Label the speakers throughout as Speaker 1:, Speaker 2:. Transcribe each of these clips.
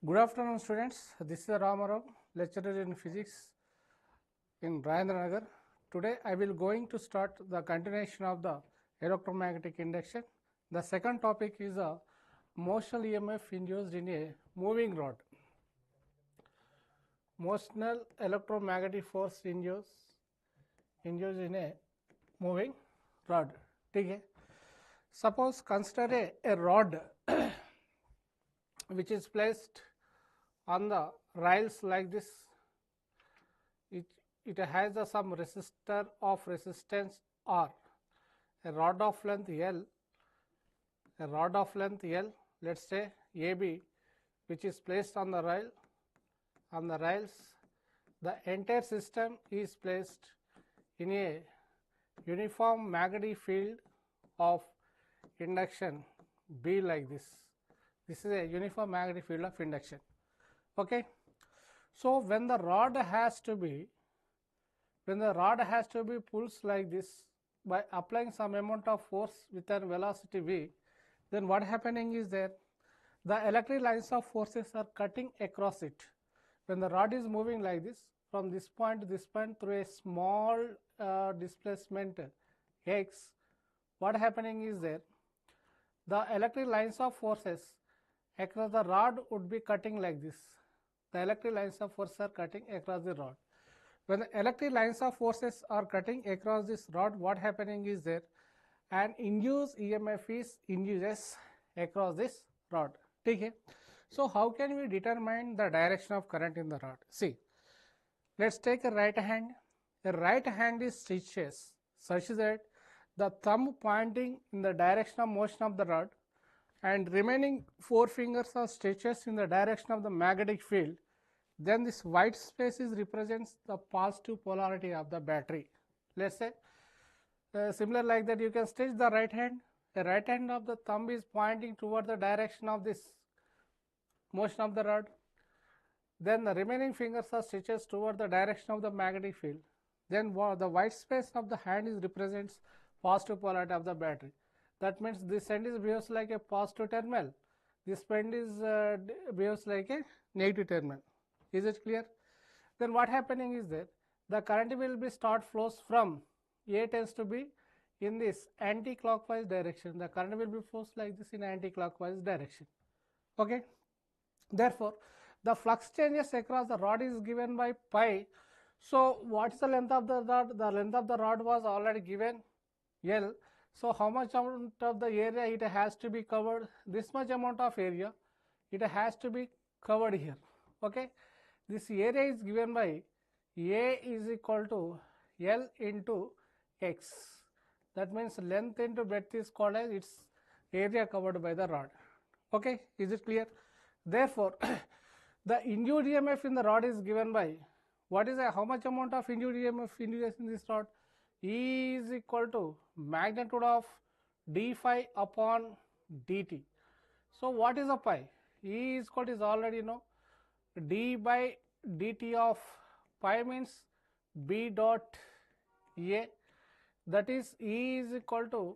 Speaker 1: Good afternoon, students. This is Ramarao, lecturer in physics in Rajendra Nagar. Today I will going to start the continuation of the electromagnetic induction. The second topic is a motional EMF induced in a moving rod. Motional electromagnetic force induced in a moving rod. Okay. Suppose consider a rod which is placed on the rails like this. It has some resistor of resistance R, a rod of length L, let's say AB, which is placed on the rails. The entire system is placed in a uniform magnetic field of induction B like this. This is a uniform magnetic field of induction. Okay. So when the rod has to be pulsed like this by applying some amount of force with a velocity v, then what happening is that the electric lines of forces are cutting across it. When the rod is moving like this from this point to this point through a small displacement x, what happening is that the electric lines of forces across the rod would be cutting like this. The electric lines of force are cutting across the rod. When the electric lines of forces are cutting across this rod, what happening is there an induced EMF is induces across this rod. Okay. So how can we determine the direction of current in the rod? See, let's take a right hand. A right hand is stitches such that the thumb pointing in the direction of motion of the rod and remaining four fingers are stitches in the direction of the magnetic field. Then this white space represents the positive polarity of the battery. Let's say similar like that, you can stitch the right hand. The right hand of the thumb is pointing toward the direction of this motion of the rod. Then the remaining fingers are stitches toward the direction of the magnetic field. Then the white space of the hand represents positive polarity of the battery. That means this end behaves like a positive terminal. This end behaves like a negative terminal. Is it clear? Then what happening is that the current will be start flows from A tends to B in this anti-clockwise direction. The current will be flows like this in anti-clockwise direction. Okay. Therefore, the flux changes across the rod is given by pi. So what is the length of the rod? The length of the rod was already given L. So how much amount of the area it has to be covered? This much amount of area it has to be covered here. Okay. This area is given by A is equal to L into X. That means length into breadth is called as its area covered by the rod. Okay. Is it clear? Therefore, the induced EMF in the rod is given by what is how much amount of induced EMF induced in this rod? E is equal to magnitude of d phi upon dt. So what is a pi? E is equal to is already d by dt of pi means b dot a, that is E is equal to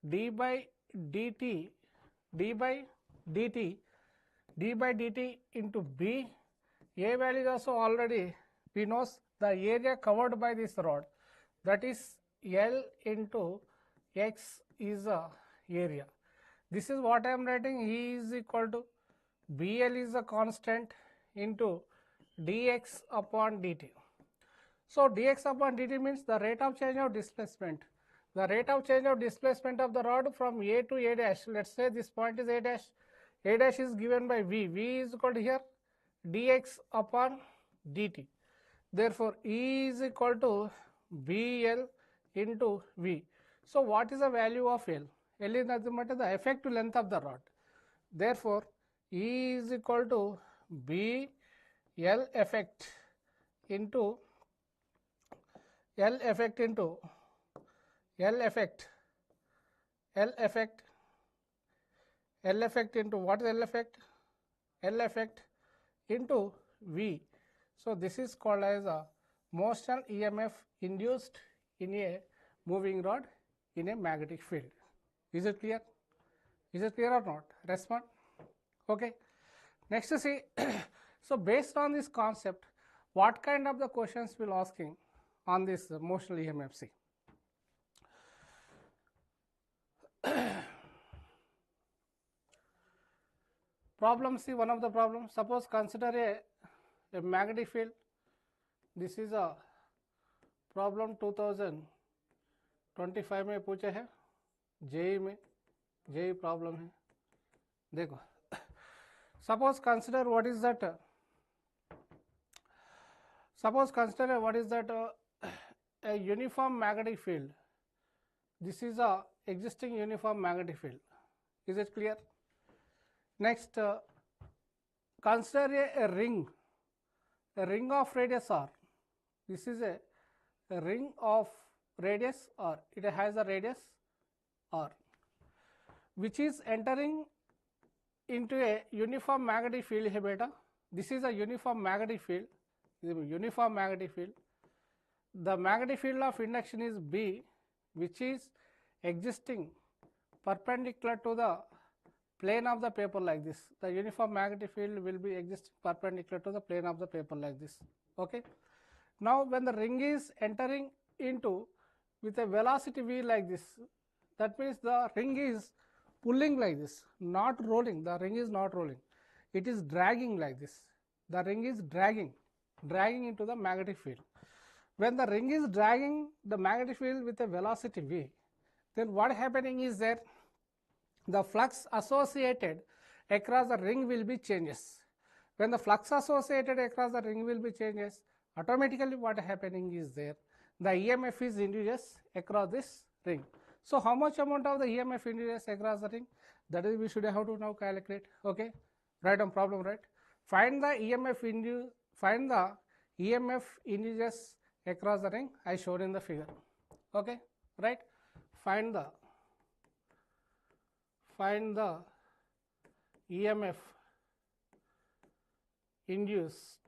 Speaker 1: d by dt into b. A value is also already we know the area covered by this rod, that is L into X is the area. This is what I am writing. E is equal to BL is a constant into dx upon dt. So dx upon dt means the rate of change of displacement. The rate of change of displacement of the rod from A to A dash. Let's say this point is A dash. A dash is given by V. V is equal to here dx upon dt. Therefore, E is equal to BL into V. So what is the value of L? L is nothing but the effective length of the rod. Therefore, E is equal to B L effect into L effect into L effect into what is L effect? L effect into V. So this is called as a motional EMF induced in a moving rod in a magnetic field. Is it clear? Is it clear or not? Respond. Okay. Next see, so based on this concept, what kind of the questions will asking on this motional EMF? See, problem C, one of the problems, suppose consider a magnetic field. This is a problem 2025 में पूछे है, JEE में, JEE problem है. देखो, suppose consider what is that, a uniform magnetic field. This is a existing uniform magnetic field. Is it clear? Next, consider a ring of radius r. This is a ring of radius r. It has a radius r, which is entering into a uniform magnetic field है बेटा. This is a uniform magnetic field. Uniform magnetic field. The magnetic field of induction is B, which is existing perpendicular to the plane of the paper like this. The uniform magnetic field will be existing perpendicular to the plane of the paper like this. Okay. Now when the ring is entering into with a velocity v like this, that means the ring is pulling like this, not rolling. The ring is not rolling, it is dragging like this. The ring is dragging into the magnetic field. When the ring is dragging the magnetic field with a velocity v, then what happening is that the flux associated across the ring will be changes. When the flux associated across the ring will be changes, automatically what happening is there, the EMF is induced across this ring. So how much amount of the EMF induced across the ring? That is, we should have to now calculate. Okay, write down problem, right? Find the EMF induced across the ring. I showed in the figure. Okay, right? Find the EMF induced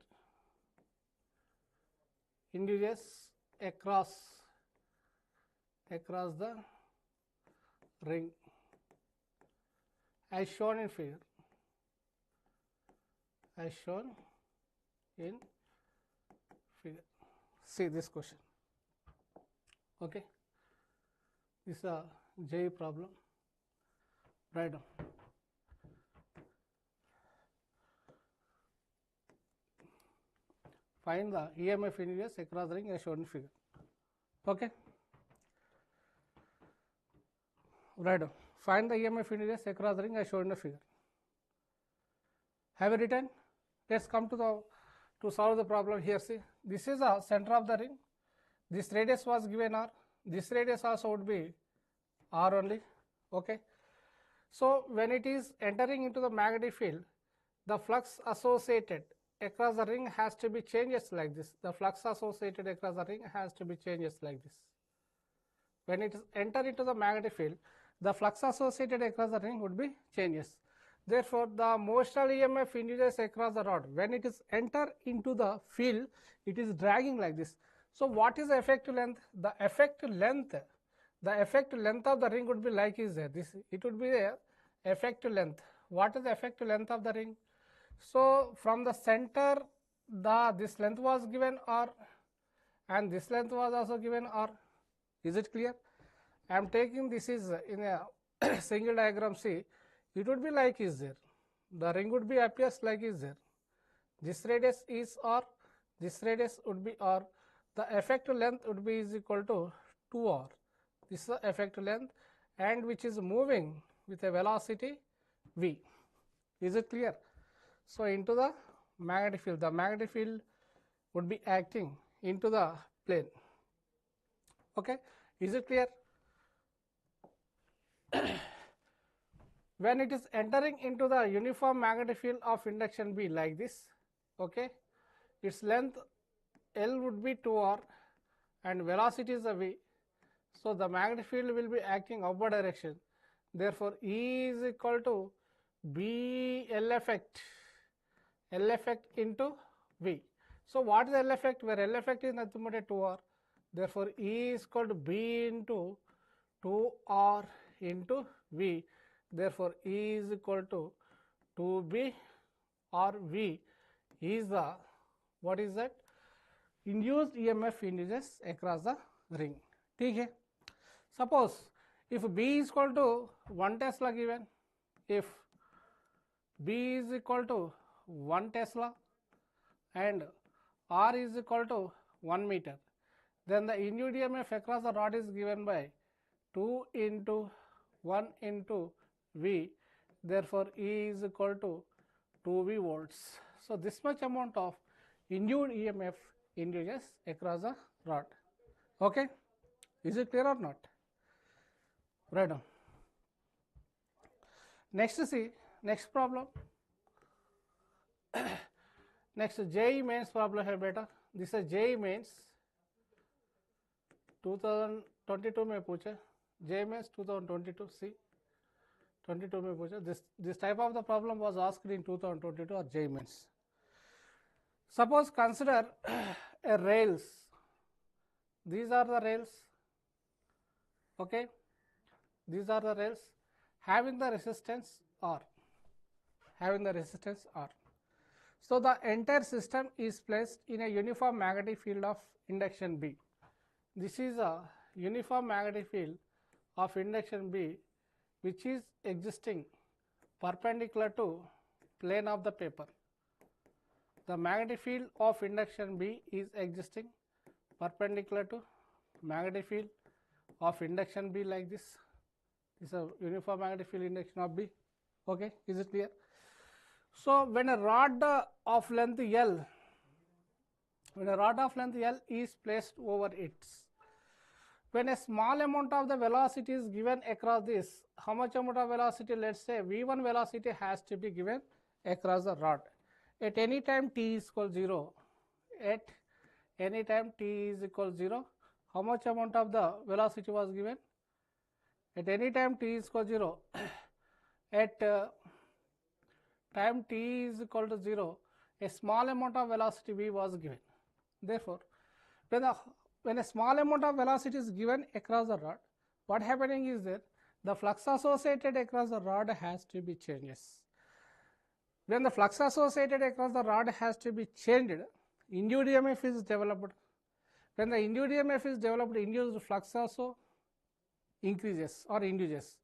Speaker 1: across the ring as shown in figure. See this question. Okay, this is a J problem. Write down. Find the EMF induced across the ring as shown in figure. Okay, write down. Find the EMF induced across the ring as shown in the figure. Have you written? Let's come to solve the problem here. See, this is the center of the ring. This radius was given r. This radius also would be r only. Okay. So when it is entering into the magnetic field, the flux associated across the ring has to be changes like this. The flux associated across the ring has to be changes like this. When it is enter into the magnetic field, the flux associated across the ring would be changes. Therefore, the motional EMF induced across the rod, when it is enter into the field, it is dragging like this. So what is the effective length? The effective length of the ring would be like is there. This, it would be the effective length. What is the effective length of the ring? So from the center, this length was given r, and this length was also given r. Is it clear? I am taking this is in a single diagram. See, it would be like is there. The ring would be appears like is there. This radius is r. This radius would be r. The effective length would be is equal to 2r. This is the effective length, and which is moving with a velocity v. Is it clear? So into the magnetic field, the magnetic field would be acting into the plane. Okay, is it clear? When it is entering into the uniform magnetic field of induction B like this, okay, its length L would be 2r and velocity is a v. So the magnetic field will be acting upward direction. Therefore, E is equal to B L effect into V. So what is L effect? Where L effect is nothing but a 2r. Therefore, E is equal to B into 2r into V. Therefore, E is equal to 2B or V is the, what is that, induced EMF induces across the ring. ठीक है. Suppose if B is equal to 1 Tesla given, if B is equal to 1 Tesla and R is equal to 1 meter, then the induced EMF across the rod is given by 2 into 1 into V, therefore E is equal to 2V volts. So this much amount of induced EMF induces across the rod. Okay, is it clear or not? Right now. Next, see, next problem. Next JEE mains problem है बेटा. This is JEE mains 2022 में पूछे. JEE mains 2022. See, 22 में पूछे. This type of the problem was asked in 2022 or JEE mains. Suppose consider a rails. These are the rails. Okay, these are the rails having the resistance R. So the entire system is placed in a uniform magnetic field of induction B. This is a uniform magnetic field of induction B which is existing perpendicular to plane of the paper. The magnetic field of induction B is existing perpendicular to magnetic field of induction B like this. This is a uniform magnetic field induction of B. Okay, is it clear? So when a rod of length L, is placed over it, when a small amount of the velocity is given across this, how much amount of velocity? Let's say V1 velocity has to be given across the rod at any time t is equal 0. At any time t is equal 0, how much amount of the velocity was given? At any time t is equal 0, at time t is equal to 0, a small amount of velocity v was given. Therefore, when a small amount of velocity is given across the rod, what happening is that the flux associated across the rod has to be changes. When the flux associated across the rod has to be changed, induced EMF is developed. When the induced EMF is developed, induced flux also increases or induces.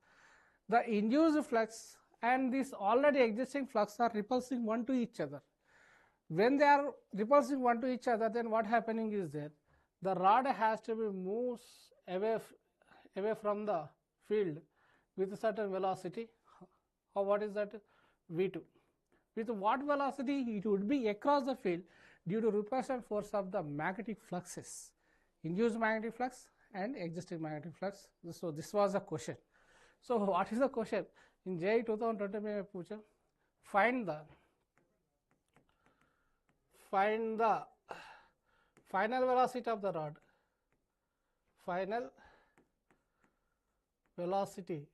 Speaker 1: The induced flux and this already existing flux are repulsing one to each other. When they are repulsing one to each other, then what happening is that the rod has to be moved away from the field with a certain velocity. Or what is that? V2. With what velocity it would be across the field due to repulsion force of the magnetic fluxes, induced magnetic flux and existing magnetic flux. So this was the question. So what is the question? In JEE 2020 में पूछा, find the final velocity of the rod. Final velocity.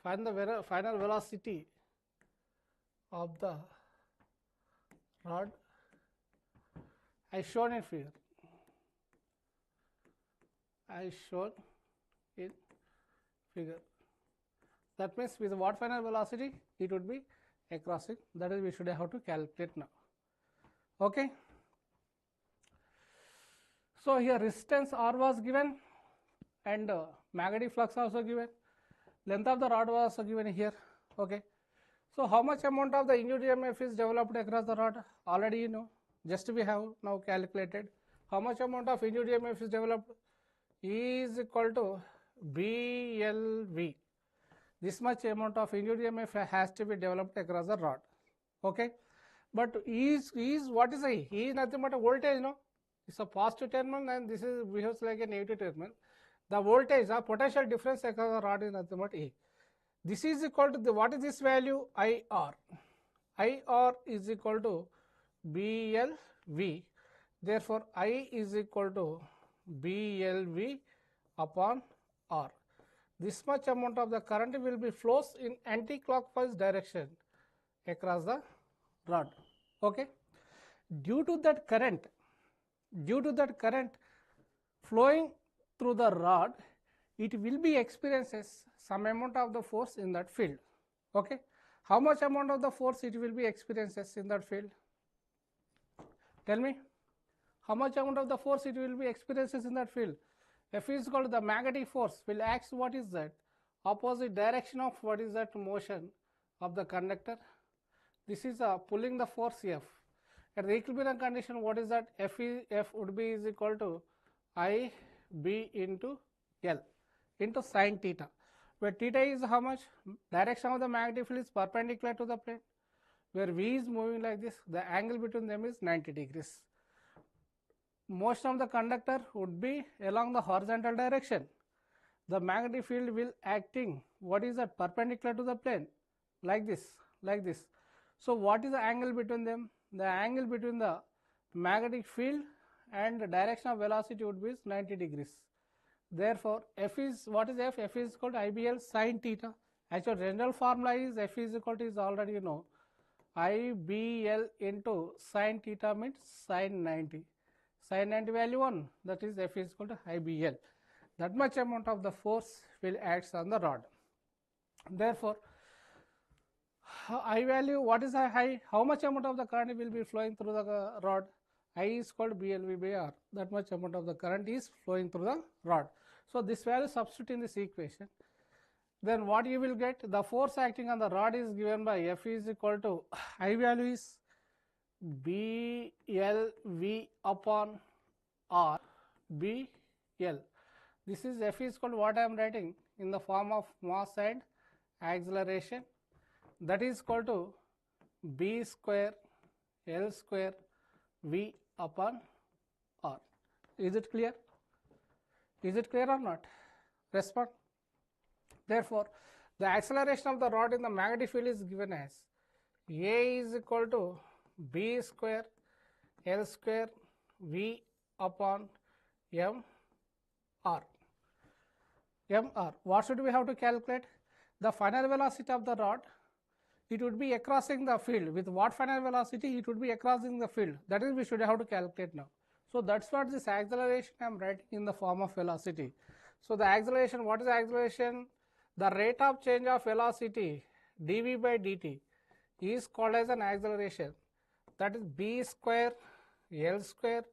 Speaker 1: Find the final velocity of the rod. I shown in figure. That means with what final velocity it would be across it. That is, we should have to calculate now. Okay. So here resistance R was given and magnetic flux also given. Length of the rod was also given here. Okay. So how much amount of the induced EMF is developed across the rod? Already you know. Just we have now calculated. How much amount of induced EMF is developed? E is equal to BLV. This much amount of induced EMF has to be developed across the rod. Okay. But E is what is E? E is nothing but a voltage, no? It's a positive terminal and this is behaves like a negative terminal. The voltage, the potential difference across the rod is nothing but E. This is equal to what is this value? IR. IR is equal to BLV. Therefore, I is equal to BLV upon R. This much amount of the current will be flows in anti-clockwise direction across the rod. Okay. Due to that current flowing through the rod, it will be experiences some amount of the force in that field. Okay. how much amount of the force it will be experiences in that field? Tell me, how much amount of the force it will be experiences in that field? F is equal to the magnetic force will act, what is that? Opposite direction of what is that motion of the conductor. This is pulling the force F. At the equilibrium condition, what is that? F would be is equal to I B into L into sin theta, where theta is how much? Direction of the magnetic field is perpendicular to the plane, where V is moving like this, the angle between them is 90 degrees. Motion of the conductor would be along the horizontal direction. The magnetic field will acting, what is that? Perpendicular to the plane, like this, like this. So what is the angle between them? The angle between the magnetic field and the direction of velocity would be 90 degrees. Therefore, F is, what is F? F is equal to IBL sin theta. Actually, general formula is F is equal to, is already you know, IBL into sin theta means sin 90. Sin 90 value 1, that is F is equal to IBL. That much amount of the force will act on the rod. Therefore, I value, what is I? How much amount of the current will be flowing through the rod? I is called BLV by R. That much amount of the current is flowing through the rod. So this value substitute in this equation. Then what you will get? The force acting on the rod is given by F is equal to, I value is BLV upon R BL. This is F is equal to what I am writing in the form of mass and acceleration. That is equal to B square L square V upon R. Is it clear? Is it clear or not? Respond. Therefore, the acceleration of the rod in the magnetic field is given as A is equal to B square L square V upon M R. What should we have to calculate? The final velocity of the rod, it would be crossing the field. With what final velocity? It would be crossing the field. That is, we should have to calculate now. So that's what this acceleration I am writing in the form of velocity. So the acceleration, what is the acceleration? The rate of change of velocity dv by dt is called as an acceleration. That is B square L square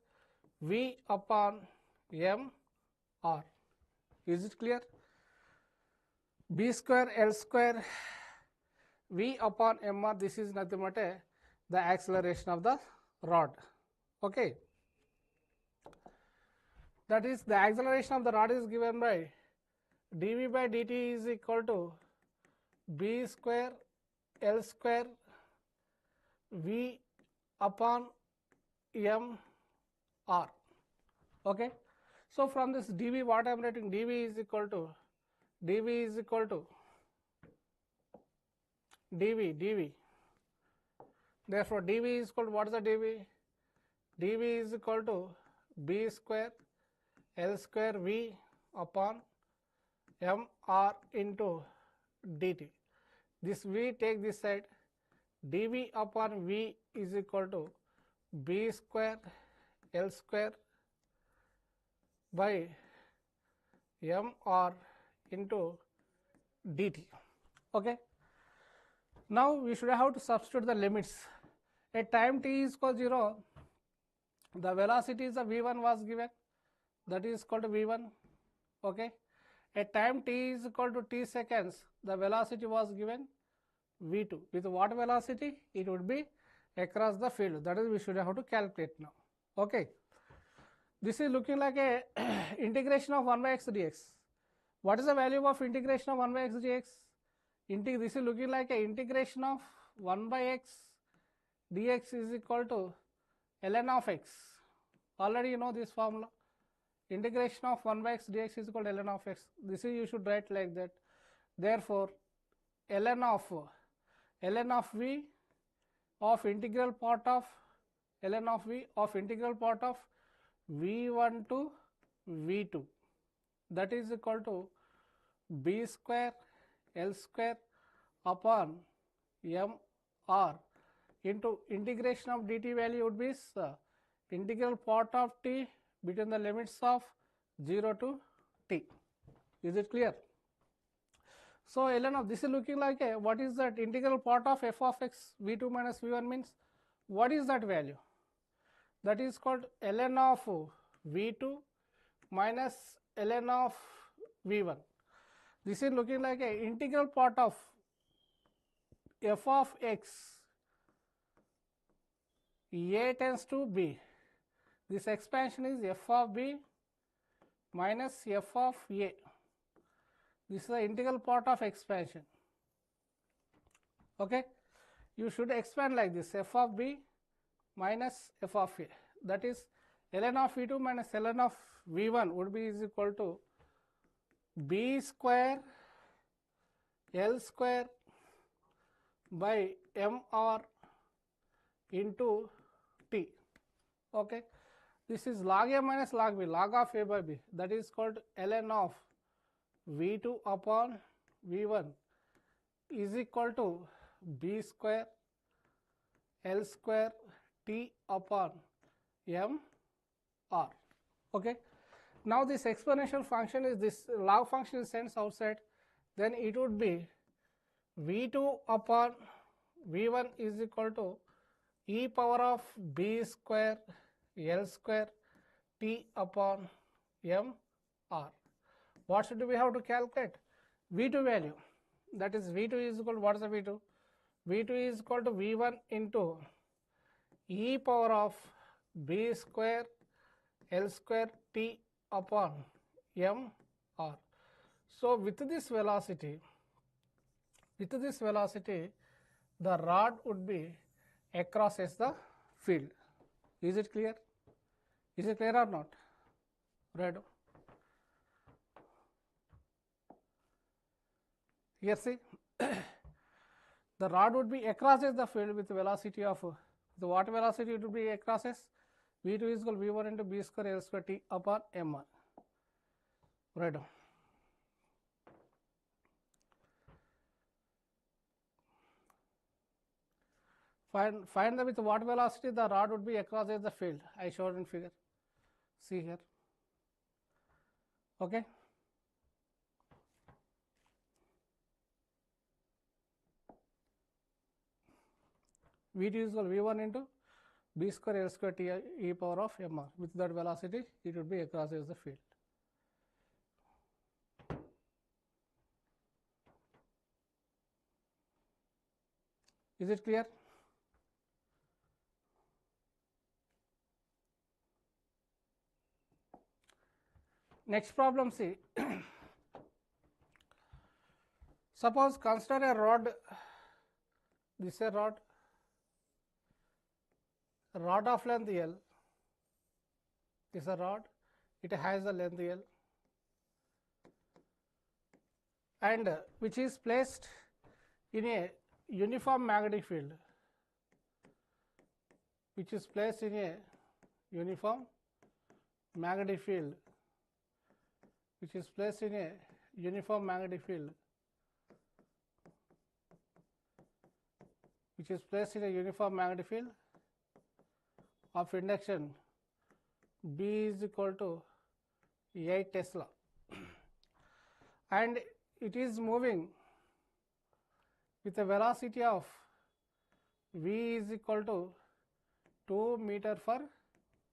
Speaker 1: V upon M R. Is it clear? B square L square V upon M R, this is nothing but the acceleration of the rod. Okay. That is, the acceleration of the rod is given by dv by dt is equal to B square L square V upon M R. Okay. So from this dv, what I am writing? dv is equal to dv. Therefore, dv is equal to, what is the dv? dv is equal to B square L square V upon M R into dt. This V take this side, dv upon V is equal to B square L square by M R into dt. Okay. Now we should have to substitute the limits. At time t is equal to 0, the velocity is the v1 was given, that is equal to v1. Okay. At time t is equal to t seconds, the velocity was given v2. With what velocity? It would be across the field. That is, we should have to calculate now. Okay. This is looking like a integration of 1 by x dx. What is the value of integration of 1 by x dx? This is looking like a integration of 1 by x dx is equal to ln of x. Already you know this formula. Integration of 1 by x dx is equal to ln of x. This is, you should write like that. Therefore, ln of v of integral part of ln of v of integral part of v1 to v2, that is equal to B square L square upon M R into integration of dt value would be integral part of t between the limits of 0 to t. Is it clear? So ln of this is looking like a, what is that integral part of f of x v2 minus v1 means, what is that value? That is called ln of v2 minus ln of v1. This is looking like a integral part of f of x a tends to b. This expansion is f of b minus f of a. This is the integral part of expansion. Okay, you should expand like this, f of b minus f of a. That is ln of v2 minus ln of v1 would be is equal to b square L square by mr into t. Okay, this is log a minus log b, log of a by b, that is called ln of v2 upon v1 is equal to b square L square t upon mr. Okay, now this exponential function is, this log function is sent outside, then it would be v2 upon v1 is equal to e power of b square L square t upon mr. What should we have to calculate? v2 value. That is v2 is equal to, what is the v2? v2 is equal to v1 into e power of b square L square t upon mr. So with this velocity, the rod would be across as the field. Is it clear? Is it clear or not? Right. Here see, the rod would be across as the field with velocity of, the what velocity it would be across as? v2 is equal to v1 into b square L square t upon m1. Right. Find the with what velocity the rod would be across as the field. I showed in figure. See here. Okay. v2 is equal to v1 into b square L square t e power of mr. With that velocity, it would be across as the field. Is it clear? Next problem, see. Suppose consider a rod, this is a rod of length L, this is a rod, it has a length L, and which is placed in a uniform magnetic field, which is placed in a uniform magnetic field, which is placed in a uniform magnetic field, which is placed in a uniform magnetic field of induction B is equal to 8 Tesla, and it is moving with a velocity of v is equal to 2 meter per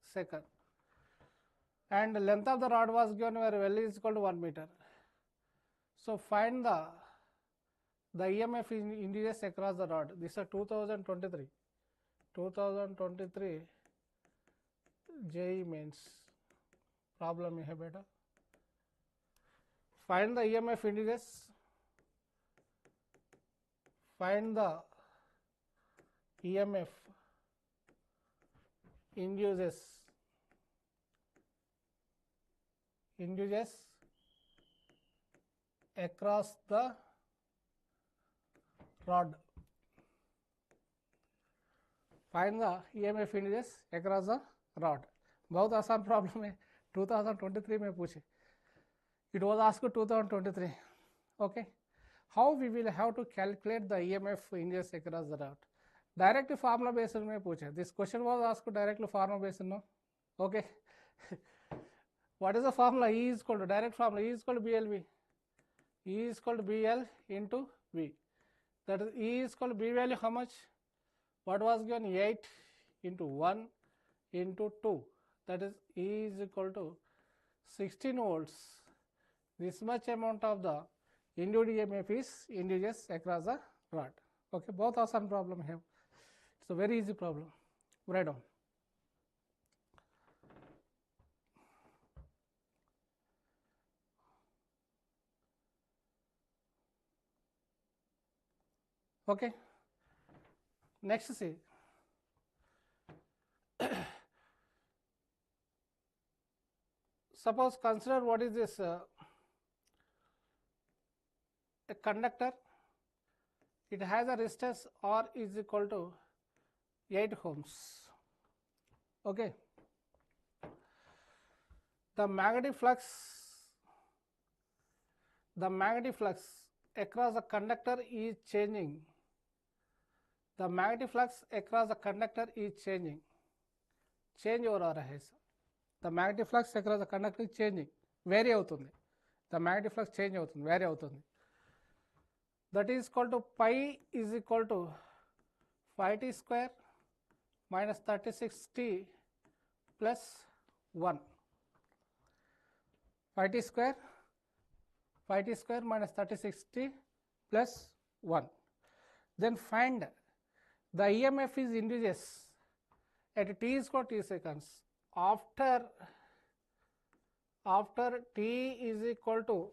Speaker 1: second, and the length of the rod was given where L is equal to 1 meter. So find the EMF induced across the rod. This is 2023 JEE mains problem hai beta. Find the EMF induced, find the EMF induces across the rod. Find the EMF induces across the rod. बहुत आसान problem है, 2023 में पूछे. It was asked 2023. Okay, how we will have to calculate the EMF induced across the rod? Direct formula basis में पूछे. This question was asked directly formula basis, no? Okay. What is the formula? E is equal to, direct formula E is equal to BLV. E is equal to BL into V. That is E is equal to B value how much? What was given? 8 into 1 into 2. That is E is equal to 16 volts. This much amount of the induced EMF is induced across the rod. Okay, both are some problem here. It's a very easy problem. Write down. Okay. Next, see. Suppose consider what is this a conductor. It has a resistance R is equal to 8 ohms. Okay. The magnetic flux across the conductor is changing. The magnetic flux across the conductor is changing. Change over रहा है. The magnetic flux across the conductor is changing. Vary అవుతుంది. The magnetic flux change అవుతుంది. Vary అవుతుంది. That is equal to pi is equal to 5t square minus 36t plus 1. 5t square minus 36t plus 1. Then find the EMF is induced at t is equal to 2 seconds after t is equal to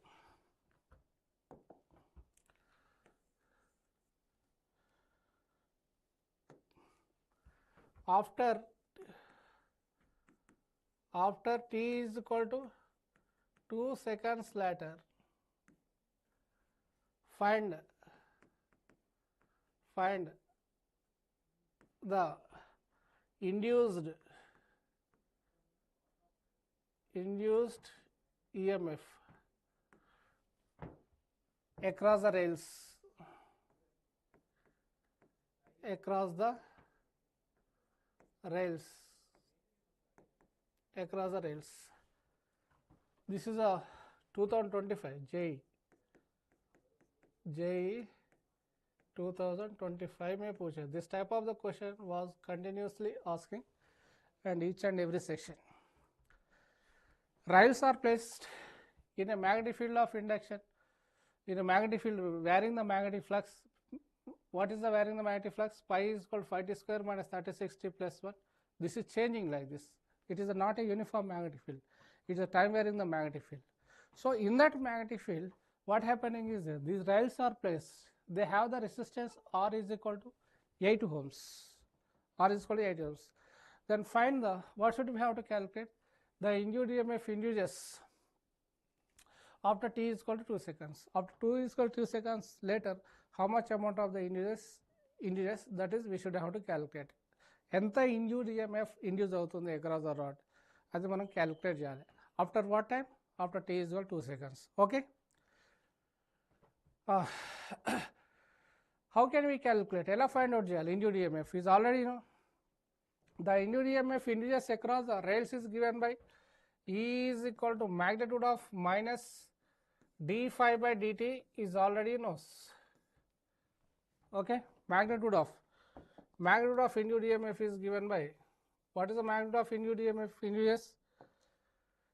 Speaker 1: after t is equal to 2 seconds later. Find the induced EMF across the rails. This is a 2025 JEE 2025 में पूछा. This type of the question was continuously asking and each and every section. Rails are placed in a magnetic field of induction, in a magnetic field varying the magnetic flux. What is the varying the magnetic flux? Pi is equal to 5t square minus 36t plus 1. This is changing like this. It is not a uniform magnetic field. It is a time varying the magnetic field. So in that magnetic field, what happening is that these rails are placed. They have the resistance R is equal to 8 ohms. R is equal to 8 ohms. Then find the, what should we have to calculate? The induced EMF induces after t is equal to 2 seconds. After 2 is equal to 2 seconds later, how much amount of the induces, that is we should have to calculate. ఎంత induced EMF induce అవుతుంది across the rod, అది మనం calculate చేయాలి. After what time? After t is equal to 2 seconds. Okay. How can we calculate? ఎలా find out చేయాలి? Induced EMF is already the induced EMF induces across the rails is given by E is equal to magnitude of minus d phi by dt is already knows. Okay, magnitude of induced EMF is given by, what is the magnitude of induced EMF induces?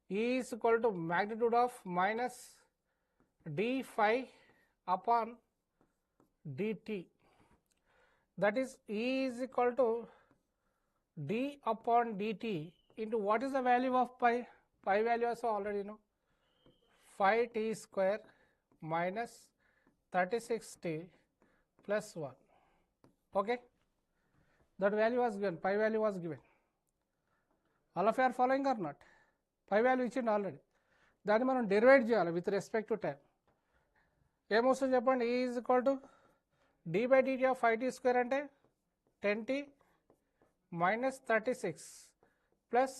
Speaker 1: E is equal to magnitude of minus d phi upon dt. That is E is equal to d upon dt into what is the value of pi? Pi value also already know. 5t square minus 36t plus 1. Okay, that value was given, pi value was given. All of you are following or not? Pi value ఇచ్చింది already. దాన్ని మనం డెరివేట్ చేయాలి with respect to time. ఏమొస్తుంది చెప్పండి? E is equal to d by dt of 5t square అంటే 10t minus 36 plus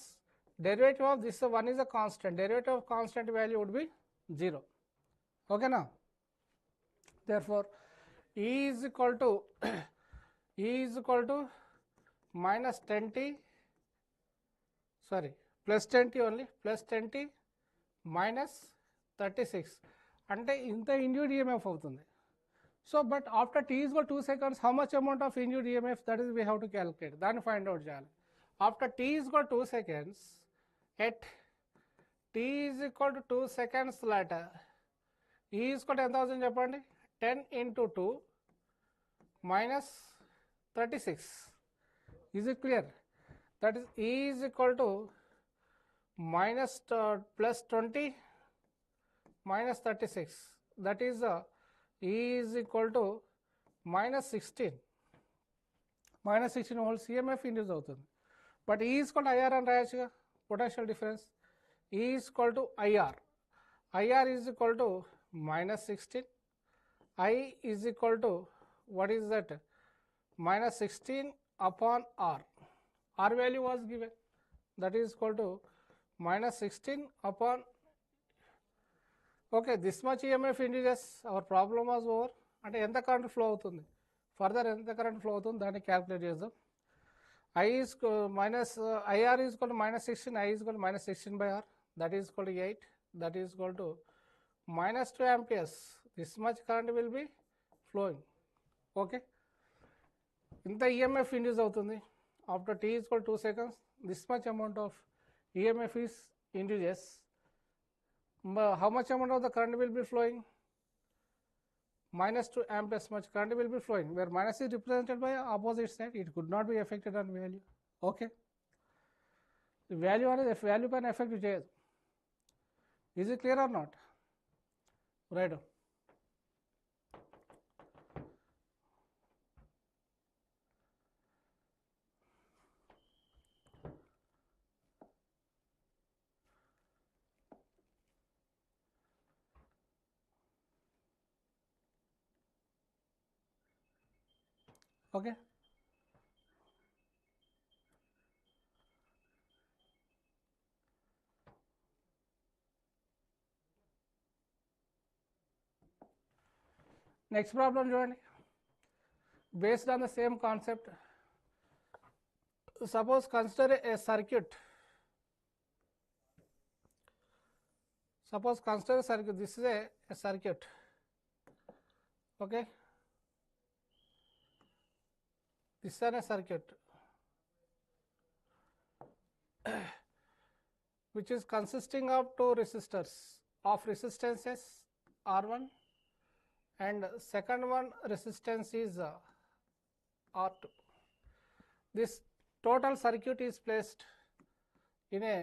Speaker 1: derivative of this one is a constant. Derivative of constant value would be 0. Okay now. Therefore, E is equal to minus 10t, sorry, plus 10t only, plus 10t minus 36. అంటే ఇంత ఇండ్యూడ్ EMF అవుతుంది. So but after t is equal 2 seconds, how much amount of induced EMF, that is we have to calculate, దాన్ని find out చేయాలి. After t is equal 2 seconds, at t is equal to 2 seconds later, E is equal to ఎంత అవుతుంది చెప్పండి, 10 into 2 minus 36. Is it clear? That is E is equal to minus plus 20 minus 36, that is E is equal to minus 16. Minus 16 volts EMF induce అవుతుంది. But E is equal to IR అని రాయొచ్చుగా, potential difference. E is equal to IR. IR is equal to minus 16. I is equal to, what is that, minus 16 upon R. R value was given, that is equal to minus 16 upon, okay, this much EMF induces, our problem was over. అంటే ఎంత current flow అవుతుంది, further ఎంత current flow అవుతుంది దాన్ని calculate చేద్దాం. I is minus IR is equal to minus 16, I is equal to minus 16 by R, that is equal to 8, that is equal to minus 2 amperes. This much current will be flowing. Okay, ఇంత EMF induce అవుతుంది. After t is equal to 2 seconds, this much amount of EMF is induces. How much amount of the current will be flowing? Minus 2 amperes much current will be flowing, where minus is represented by opposite side, it could not be affected on value. Okay, the value on value can affect చేయదు. Is it clear or not? Right. Okay, next problem చూడండి. Based on the same concept, suppose consider a circuit. Suppose consider a circuit. This is a circuit. Okay, this is a circuit which is consisting of two resistors of resistances R1, and second one resistance is R2. This total circuit is placed in a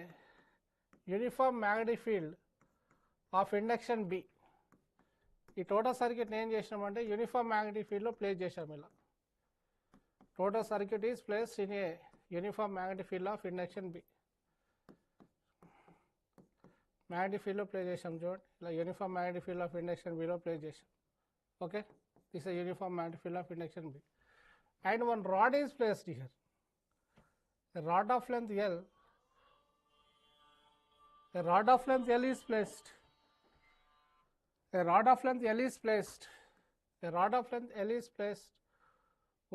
Speaker 1: uniform magnetic field of induction B. ఈ total circuit ఏం చేసినామంటే uniform magnetic ఫీల్డ్లో place చేసాము. ఇలా total circuit is placed in a uniform magnetic field of induction B. Magnetic ఫీల్డ్లో place చేసాం చూడండి, ఇలా uniform magnetic field of induction బిలో ప్లేస్ చేసాం. Okay, this is uniform magnetic field of induction B, and one rod is placed here. A rod of length L, a rod of length L is placed, a rod of length L is placed, a rod of length L is placed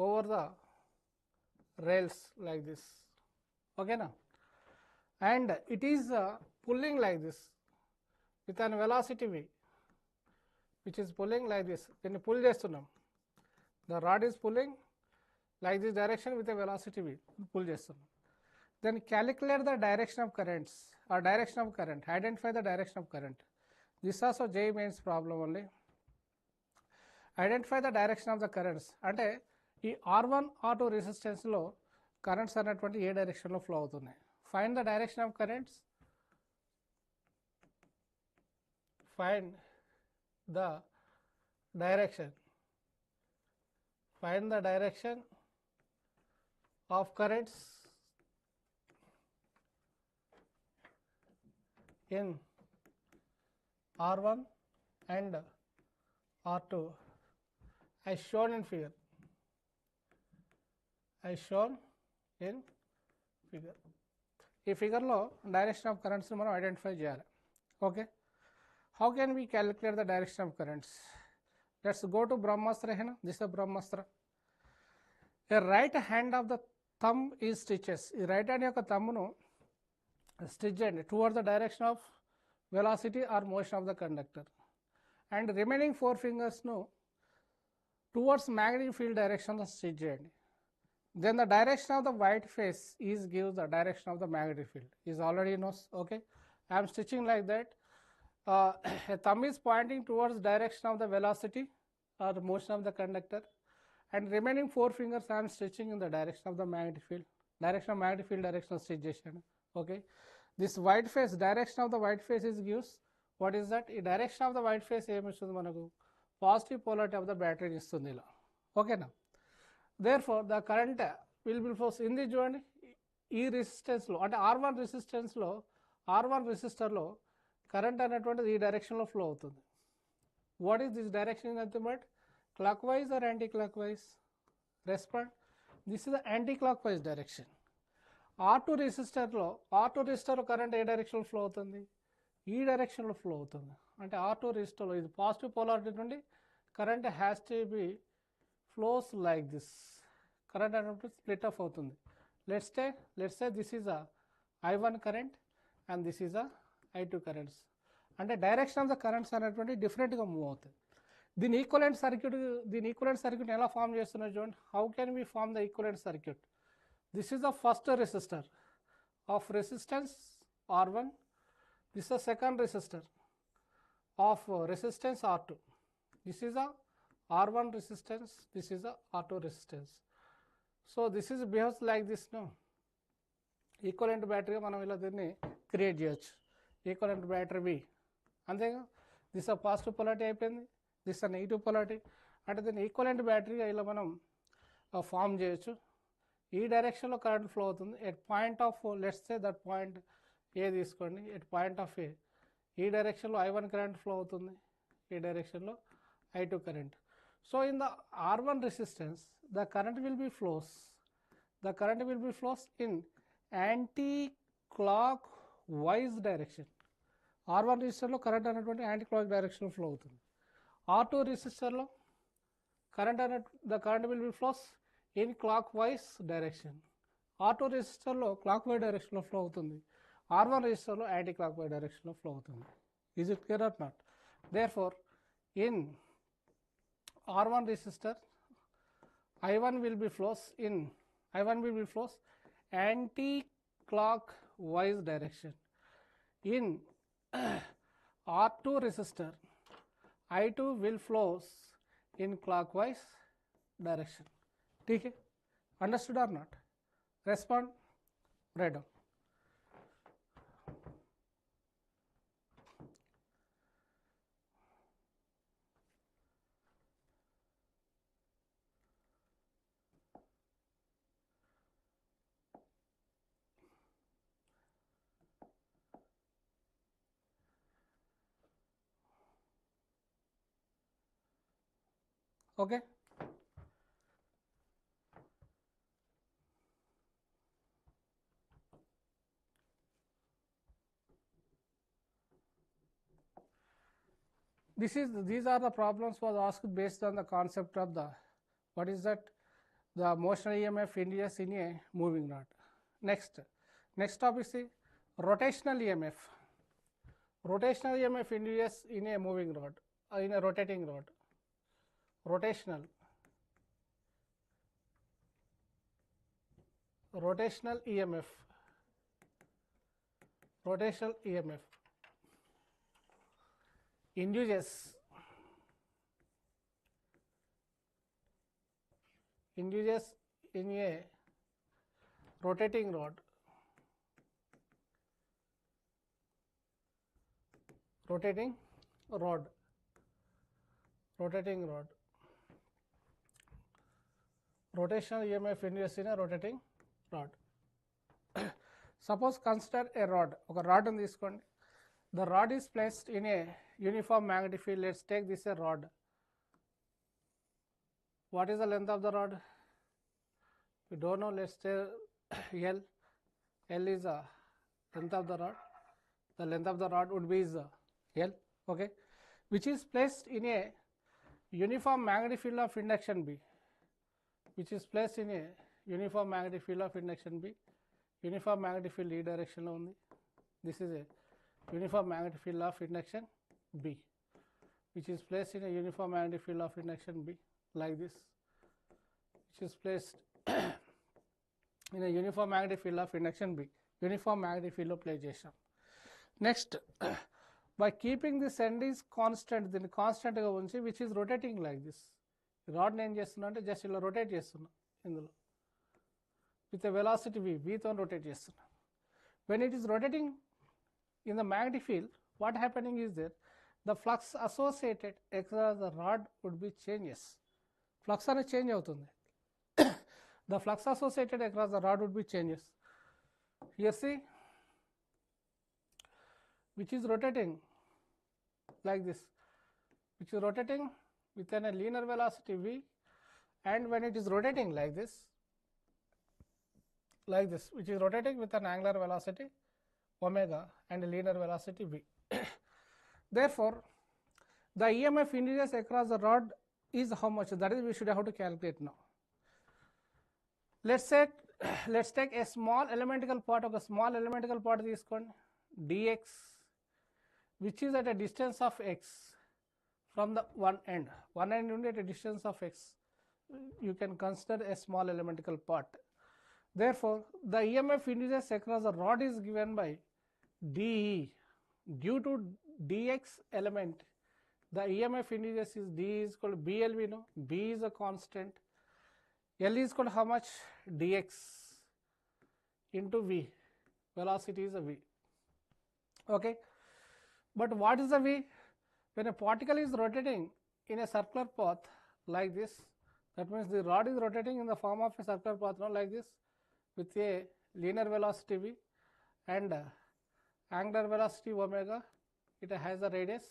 Speaker 1: over the rails like this. Okay now, and it is pulling like this with an velocity v, which is pulling like this. Then pull చేస్తున్నాం, the rod is pulling like this direction with a velocity v, pull చేస్తున్నాం. Then calculate the direction of currents or direction of current, identify the direction of current. This also JEE Mains problem only. Identify the direction of the currents. అంటే ఈ R1 R2 resistance లో currents అనేటువంటి ఏ direction లో flow అవుతున్నాయి. Find the direction of currents, find the direction, find the direction of currents in R1 and R2 as shown in figure, as shown in figure. ఈ ఫిగర్లో direction of currents మనం identify చేయాలి. Okay, how can we calculate the direction of currents? Let's go to Brahmastra. హేనా, this the Brahmastra. A right hand of the thumb is stitches. ఈ right hand యొక్క థంబ్ను stitched towards the direction of velocity or motion of the conductor, and remaining 4 fingers ను towards magnetic field direction లో stitch చేయండి. Then the direction of the white face is gives the direction of the magnetic field is already knows. Okay, I am stitching like that. A thumb is pointing towards direction of the velocity or the motion of the conductor, and remaining 4 fingers I am stitching in the direction of the magnetic field. Direction of magnetic field direction of stitch చేశాను. Okay, this white face, direction of the white face is gives what is that? ఈ direction of the white face ఏమి ఇస్తుంది మనకు? Positive polarity of the battery ఇస్తుంది ఇలా. ఓకేనా? Therefore the current will be flows in the చూడండి ఈ resistance లో అంటే R1 రెసిస్టెన్స్ లో R1 రెసిస్టర్ లో కరెంట్ అనేటువంటిది ఈ డైరెక్షన్ లో ఫ్లో అవుతుంది. What is this direction nothing but clockwise or anticlockwise? Respond. This is the anticlockwise direction. R2 resistor current ఏ direction లో flow అవుతుంది? ఈ డైరెక్షన్ లో ఫ్లో అవుతుంది. అంటే R2 రెసిస్టర్ లో ఇది పాజిటివ్ పోలారిటీ నుండి current has to be flows like this. Current అనేటువంటి స్ప్లిట్ ఆఫ్ అవుతుంది. Let's say this is a I1 current and this is a I2 currents. అంటే డైరెక్షన్ ఆఫ్ ద కరెంట్స్ అనేటువంటి డిఫరెంట్గా move అవుతుంది. దీని ఈక్వలెంట్ సర్క్యూట్ ఎలా form చేస్తున్నారు చూడండి. How can we form the equivalent circuit? This is the first resistor of resistance R1. This is the second resistor of resistance R2. This is a R1 resistance, this is a R2 resistance. So this is behaves like this, no? Equivalent battery మనం ఇలా దీన్ని create చేయొచ్చు. Equivalent battery B అంతేగా. This ఆ positive polarity అయిపోయింది, this ఆ negative polarity. అంటే దీన్ని ఈక్వలెంట్ బ్యాటరీగా ఇలా మనం ఫామ్ చేయొచ్చు. ఈ డైరెక్షన్లో కరెంట్ ఫ్లో అవుతుంది. At point of let's say that point A తీసుకోండి. ఎట్ పాయింట్ ఆఫ్ ఏ ఈ డైరెక్షన్లో I1 కరెంట్ ఫ్లో అవుతుంది, ఈ డైరెక్షన్లో I2 current. So in the R1 resistance, the current will be flows in anti-clockwise direction. R1 resistor లో current అనేటువంటి anti clock direction లో flow అవుతుంది. R2 resistor లో the current will be flows in clockwise direction. R2 resistor లో clockwise direction లో flow అవుతుంది. R1 resistor లో anti clockwise direction లో ఫ్లో అవుతుంది. Is it clear or not? Therefore in R1 resistor I1 will be flows anti-clockwise direction. In R2 resistor I2 will flows in clockwise direction. ठीक है? Understood or not? Respond. Write down. Okay. These are the problems was asked based on the concept of the what is that the motion EMF induced in a moving rod. Next topic is rotational EMF. Rotational EMF induced in a moving rod, in a rotating rod. Rotational EMF. Rotational EMF induces in a rotating rod. Rotating rod. Rotational EMF induced in a rotating rod. Suppose consider a rod. Okay, rod in this one. The rod is placed in a uniform magnetic field. Let's take this a rod. What is the length of the rod? We don't know. Let's say L. L is the length of the rod. The length of the rod would be is L. Okay, which is placed in a uniform magnetic field of induction B. Which is placed in a uniform magnetic field of induction B. Uniform magnetic field E direction lo undi. This is a uniform magnetic field of induction B, which is placed in a uniform magnetic field of induction B, like this, which is placed in a uniform magnetic field of induction B, uniform magnetic field of place చేసాం. Next, by keeping this end is constant, దీన్ని constant గా ఉంచి which is rotating like this. Rod నేను చేస్తున్నా అంటే just ఇలా rotate చేస్తున్నా ఇందులో with a velocity v తో రొటేట్ చేస్తున్నా. When it is rotating in the magnetic field, what happening is that the flux associated across the rod would be changes. Flux అనేది change అవుతుంది. The flux associated across the rod would be changes. Here see, which is rotating like this, which is rotating within a linear velocity v, and when it is rotating like this, which is rotating with an angular velocity omega and a linear velocity v. Therefore, the EMF induced across the rod is how much? That is, we should have to calculate now. Let's take a small elementical part of a small elementical part తీసుకోండి, dx, which is at a distance of x from the one end నుండి at a distance of x. You can consider a small elementical part. Therefore, the EMF induced across the rod is given by dE. Due to dx element, the EMF induced is d is equal to BL, we know B is a constant, L is equal to how much? Dx into V, velocity is a V. Okay, but what is the V? When a particle is rotating in a circular path like this, that means the rod is rotating in the form of a circular path, now like this, with a linear velocity v and angular velocity omega, it has a radius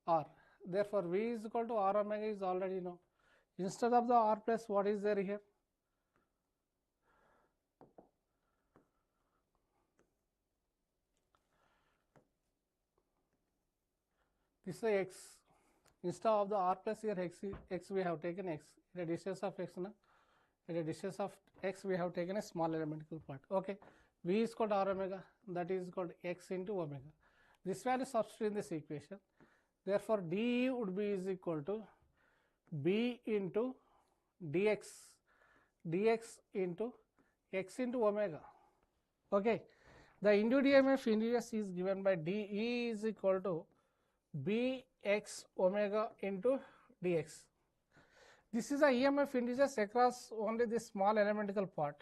Speaker 1: r. Therefore, v is equal to r omega is already known. Instead of the r plus, what is there here? This is x. Instead of the r plus, here x we have taken x. At a distance of x, at a distance of x we have taken a small elementical part. Okay, v is equal to r omega, that is equal to x into omega. This value substitute in this equation. Therefore, dE would be is equal to b into dx into x into omega. Okay, the induced EMF induced is given by dE is equal to bx omega into dx. This is a EMF induced across only this small elementical part,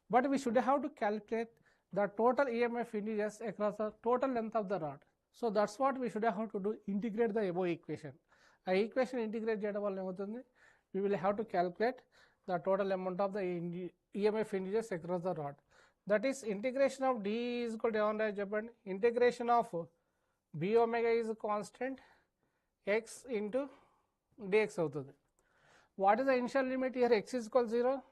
Speaker 1: but we should have to calculate the total EMF induced across the total length of the rod. So that's what we should have to do, integrate the above equation. A equation integrate చేయడం వల్ల ఏమవుతుంది, we will have to calculate the total amount of the EMF induced across the rod. That is, integration of d is equal to ఏమన్నా చెప్పండి, integration of b omega is a constant, x into dx అవుతుంది. What is the initial limit here? X is equal to 0.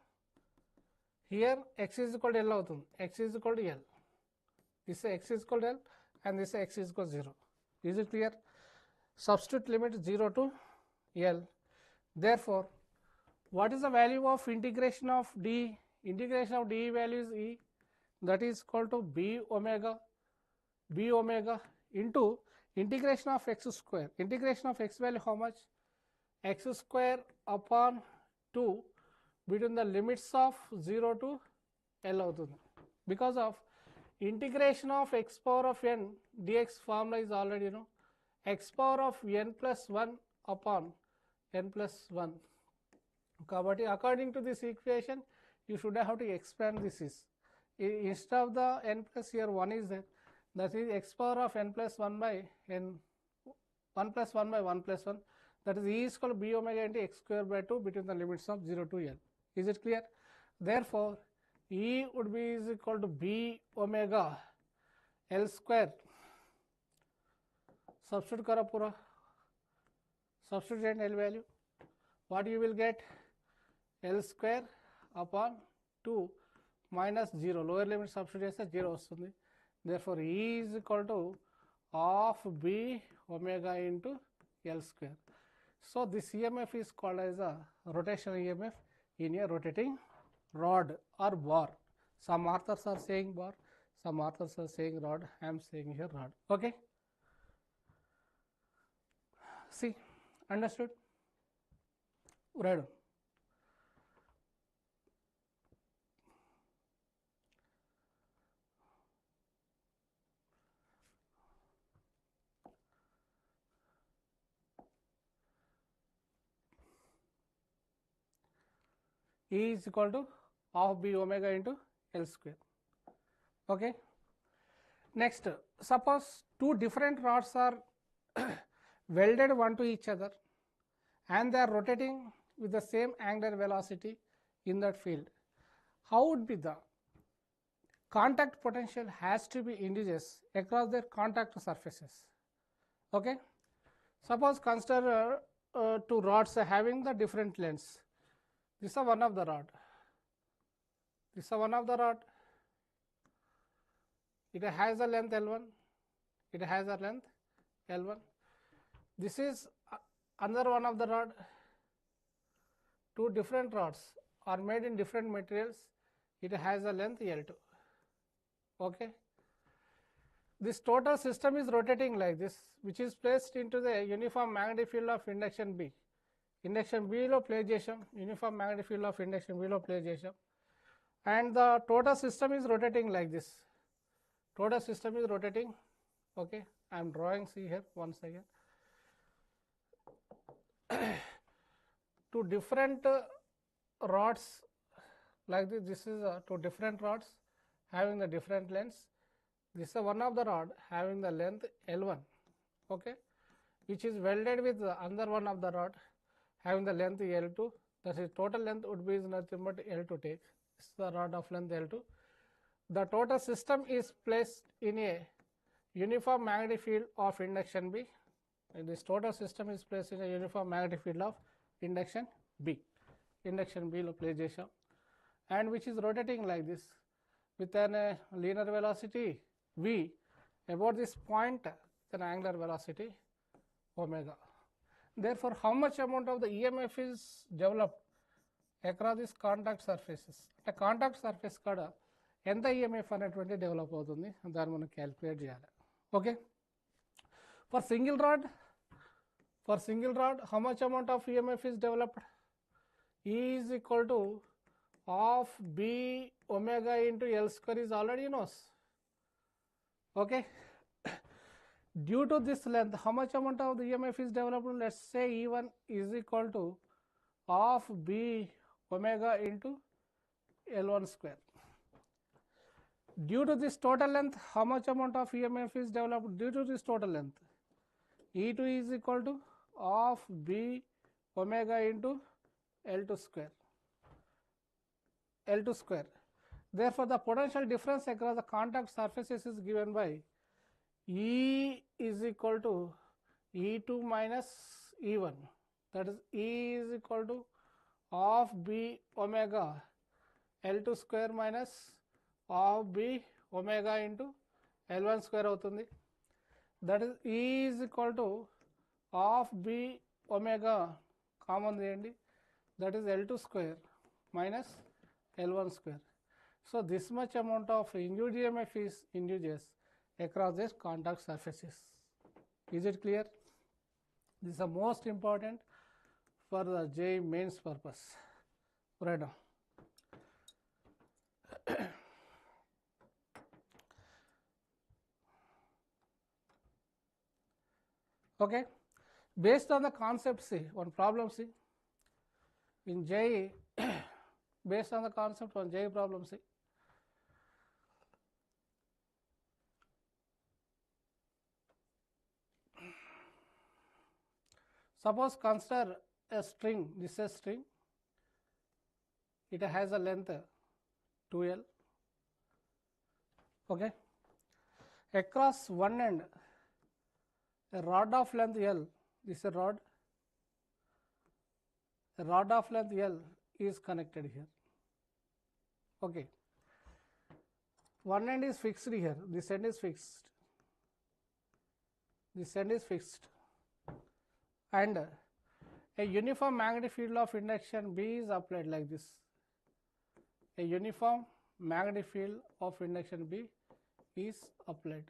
Speaker 1: Here x is equal to L అవుతుంది, x is equal to L. This x is equal to L and this x is equal to 0. Is it clear? Substitute limit 0 to L. Therefore, what is the value of integration of d? Integration of d value is E, that is equal to b omega into integration of x square. Integration of x value how much? X square upon 2 between the limits of 0 to L అవుతుంది. Because of integration of x power of n dx formula is already know, x power of n plus 1 upon n plus 1. Kabatti, according to this equation, you should have to expand this is. Instead of the n plus, here 1 is there, that is x power of n plus 1 by n, 1 plus 1 by 1 plus 1, that is E is equal to b omega into x square by 2 between the limits of 0 to L. Is it clear? Therefore, E would be is equal to b omega L square. Substitute kara pura, substitute and L value. What you will get? L square upon 2 minus 0. Lower limit substitute చేస్తే 0 వస్తుంది. Therefore, E is equal to half b omega into L square. So, this EMF is called as a rotational EMF in a rotating rod or bar. Some authors are saying bar, some authors are saying rod. I am saying here rod. Okay. See, understood? Right. E is equal to half b omega into L square. Okay. Next, suppose two different rods are welded one to each other and they are rotating with the same angular velocity in that field. How would be the contact potential? Has to be integers across their contact surfaces. Okay. Suppose consider two rods having the different lengths. This is one of the rod. This is one of the rod. It has a length L1. It has a length L1. This is another one of the rod. Two different rods are made in different materials. It has a length L2. Okay. This total system is rotating like this, which is placed into the uniform magnetic field of induction B. Induction B lo play chesam, uniform magnetic field of induction B lo play chesam, and the total system is rotating like this. Total system is rotating. Okay, I am drawing, see here once again. Two different rods like this. This is two different rods having the different lengths. This is one of the rod having the length L1, okay, which is welded with the another one of the rod having the length L2. That is, total length would be nothing but L2 take. This is the rod of length L2. The total system is placed in a uniform magnetic field of induction B. And this total system is placed in a uniform magnetic field of induction B. Induction B lo play chesam, and which is rotating like this with an linear velocity v about this point, an angular velocity omega. Therefore, how much amount of the EMF is developed across these contact surfaces? A contact surface kada ఎంత EMF అనేటువంటి develop అవుతుంది, దాన్ని మనం calculate చేయాలి. Okay. For single rod, how much amount of EMF is developed? E is equal to half b omega into L square is already knows. Okay. Due to this length, how much amount of the EMF is developed? Let's say E1 is equal to half b omega into L1 square. Due to this total length, how much amount of EMF is developed due to this total length? E2 is equal to half b omega into L2 square. L2 square. Therefore, the potential difference across the contact surfaces is given by E is equal to E2 minus E1. That is, E is equal to half b omega L2 square minus half b omega into L1 square అవుతుంది. That is, E is equal to half b omega common చేయండి, that is L2 square minus L1 square. So, this much amount of induced EMF is induces across these contact surfaces. Is it clear? This is the most important for the JEE mains purpose. Right now. Okay. Based on the concept, see, one problem, see, in JEE, based on the concept on JEE problem, see, suppose consider a string, this is a string, it has a length 2L, okay. Across one end, a rod of length L, this is a rod of length L is connected here, okay. One end is fixed here, this end is fixed, this end is fixed, and a uniform magnetic field of induction B is applied like this. A uniform magnetic field of induction B is applied.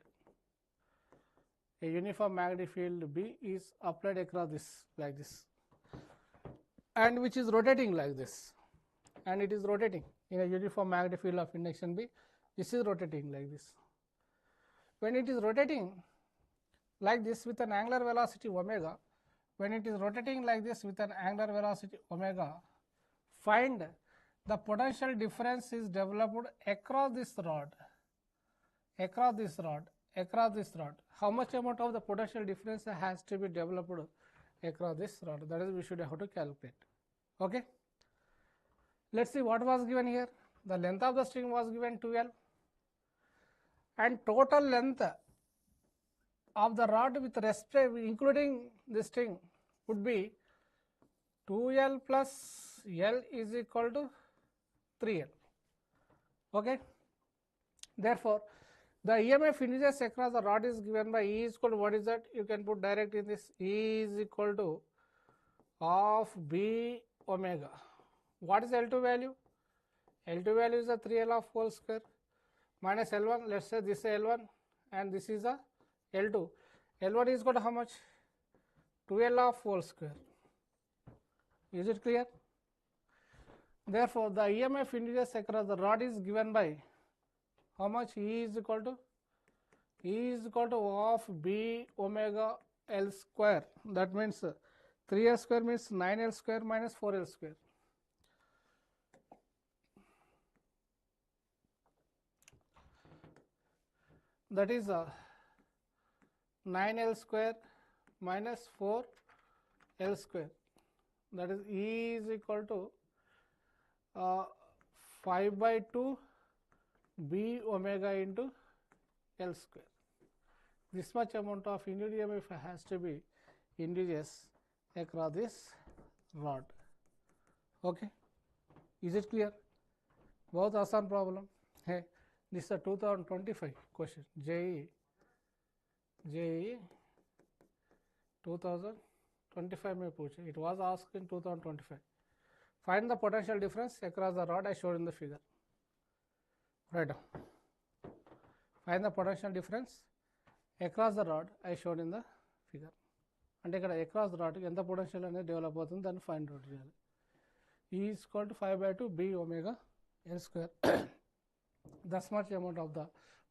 Speaker 1: a uniform magnetic field B is applied across this like this, and which is rotating like this, and it is rotating in a uniform magnetic field of induction B. This is rotating like this. When it is rotating like this with an angular velocity omega, when it is rotating like this with an angular velocity omega, find the potential difference is developed across this rod, across this rod, across this rod. How much amount of the potential difference has to be developed across this rod? That is, we should have to calculate. Okay. Let's see what was given here. The length of the string was given 2L, and total length of the rod with respect including this string would be 2L plus L is equal to 3L. Okay. Therefore, the EMF induces across the rod is given by E is equal to, what is that? You can put direct in this. E is equal to of B omega. What is L2 value? L2 value is a 3L of whole square minus L1. Let's say this is L1 and this is a L2. L1 is equal to how much? 2L of whole square. Is it clear? Therefore, the EMF induces across the rod is given by how much? E is equal to of B omega L square. That means 3L square means 9L square minus 4L square. That is 9L square minus 4L square. That is E is equal to 5 by 2 B omega into L square. This much amount of induced EMF has to be induces across this rod. Okay. Is it clear? बहुत आसान problem है. This is a 2025 question. JEE 2025 में पूछे. It was asked in 2025. Find the potential difference across the rod I showed in the figure. Write down. Find the potential difference across the rod I showed in the figure. అంటే ఇక్కడ across the rod ఎంత potential అనేది develop అవుతుంది దాన్ని find out చేయాలి. E is equal to 5 by 2 B omega L square. Thus much amount of the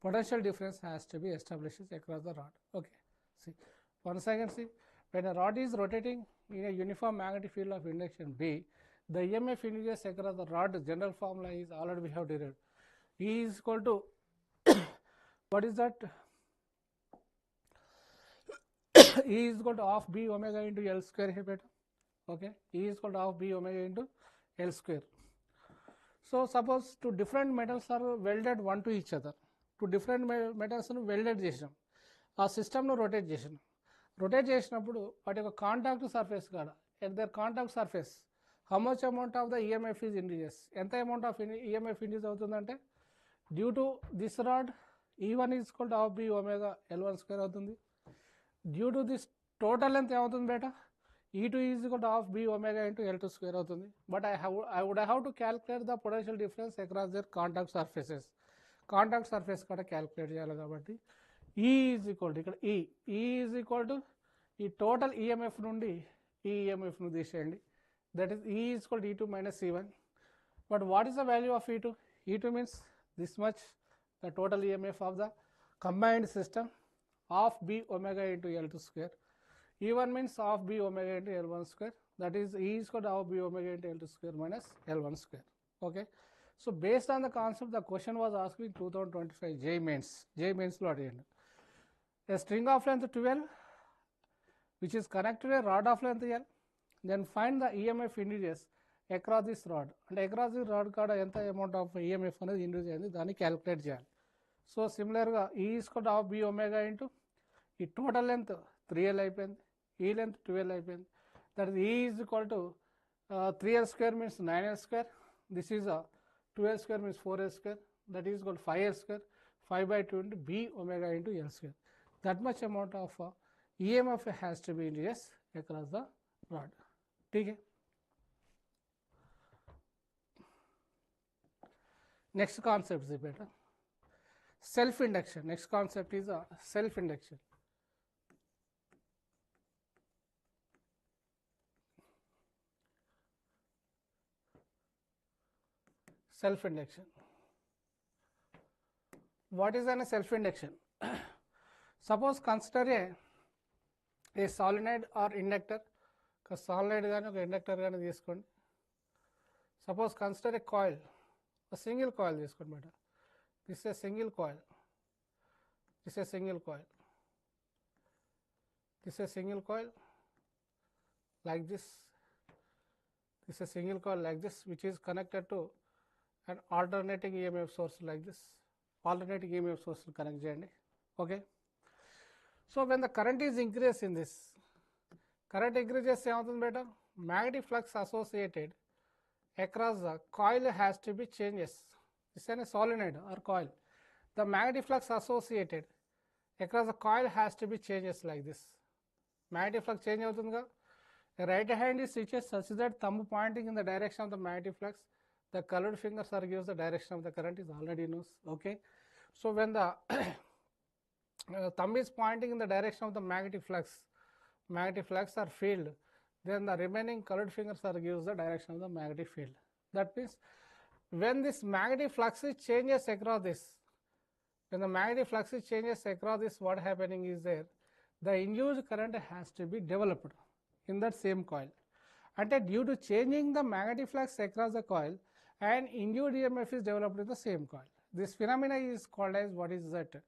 Speaker 1: potential difference has to be established across the rod. Okay. See, once again, see, when a rod is rotating in a uniform magnetic field of induction B, the EMF induces across the rod general formula is already we have derived. E is equal to what is that? E is equal to half B omega into L square here, beta. Okay. E is equal to half B omega into L square. So suppose two different metals are welded one to each other. Two different metals welded చేసినాం. ఆ సిస్టమ్ను rotate చేసినాం. Rotate చేసినప్పుడు వాటి యొక్క contact surface కాడ at their contact surface how much amount of the EMF is induce. ఎంత amount of EMF induce అవుతుందంటే due to this rod E1 is equal to half B omega L1 square అవుతుంది. Due to this total length ఏమవుతుంది బేటా? E2 is equal to half B omega into L2 square అవుతుంది. But I would have to calculate the potential difference across their contact surfaces. Contact surface కూడా calculate చేయాలి కాబట్టి E is equal to ఇక్కడ E is equal to ఈ total EMF నుండి ఈ EMF ను తీసేయండి. That is E is equal to E2 minus E1. But what is the value of E2? E2 means this much, the total EMF of the combined system of B omega into L2 square. E1 means half B omega into L1 square. That is E is equal to half B omega into L2 square minus L1 square. Okay. So based on the concept, the question was asked in 2025 J mains lo adiyandi. A string of length 12 which is connected to a rod of length L. Then find the EMF induces across this rod. And across this rod kada enta amount of EMF అనేది induce అయింది దాన్ని calculate చేయాలి. So సిమిలర్గా E is equal to half B omega into ఈ total length 3L అయిపోయింది. E length 12 అయిపోయింది. That is E is equal to 3L square means 9L square. This is 2L square means 4L square. That is equal to 5L square. 5 by 2 into B omega into L square. That much amount of EMF has to be induced across the rod. ठीक है. Next concept is better. Self induction. Next concept is self induction. self induction. What is an self induction? Suppose consider a solenoid or inductor. Solenoid gaani oka inductor gaani teeskondi. Suppose consider a coil, a single coil teeskondi beta. This is a single coil. This is a single coil. This is a single coil like this. This is a single coil like this, which is connected to an alternating EMF source like this. Alternating EMF source connect cheyandi. Okay. So when the current is increased in this, current increases ఏమవుతుంది beta? Magnetic flux associated across the coil has to be changes. This is a solenoid or coil. The magnetic flux associated across the coil has to be changes like this. Magnetic flux change avutundga. The right hand is switches such that thumb pointing in the direction of the magnetic flux. The colored fingers are gives the direction of the current is already knows. Okay. So when the thumb is pointing in the direction of the magnetic flux or field, then the remaining colored fingers are gives the direction of the magnetic field. That means when this magnetic flux changes across this, when the magnetic flux changes across this, what happening is there, the induced current has to be developed in that same coil. And due to changing the magnetic flux across the coil, an induced EMF is developed in the same coil. This phenomena is called as what is that?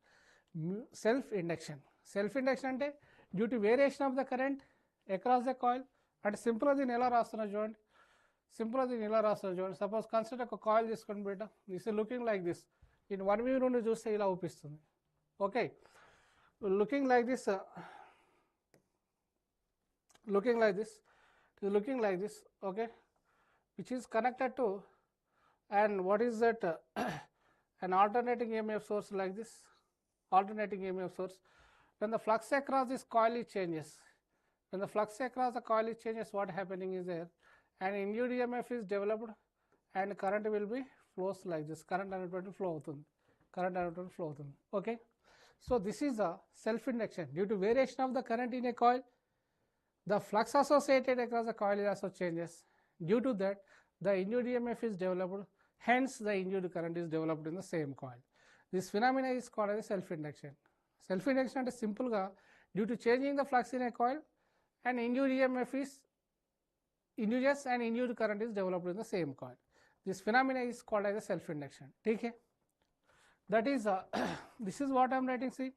Speaker 1: Self-induction. Self-induction ante due to variation of the current across the coil. And simple as the nela rastunna chudandi. Simple as the nela rastunna chudandi. Suppose consider a coil teeskondi beta. This is looking like this. In one view నుండి చూస్తే ఇలా ఊపిస్తుంది. Okay. Looking like this. Looking like this. It is looking like this. Okay. Which is connected to, and what is that? An alternating EMF source like this. Alternating EMF source. When the flux across this coil is changes, when the flux across the coil is changes, what happening is there, an induced EMF is developed and current will be flows like this. Current అనేటువంటి flow అవుతుంది. Current అనేటువంటి flow అవుతుంది. Okay. So this is a self-induction. Due to variation of the current in a coil, the flux associated across the coil also changes. Due to that, the induced EMF is developed. Hence, the induced current is developed in the same coil. This phenomena is called as self-induction. Self-induction ante simple ga, due to changing the flux in a coil, an induced EMF is induces and induced current is developed in the same coil. This phenomena is called as a self-induction. Okay. That is this is what I am writing. See,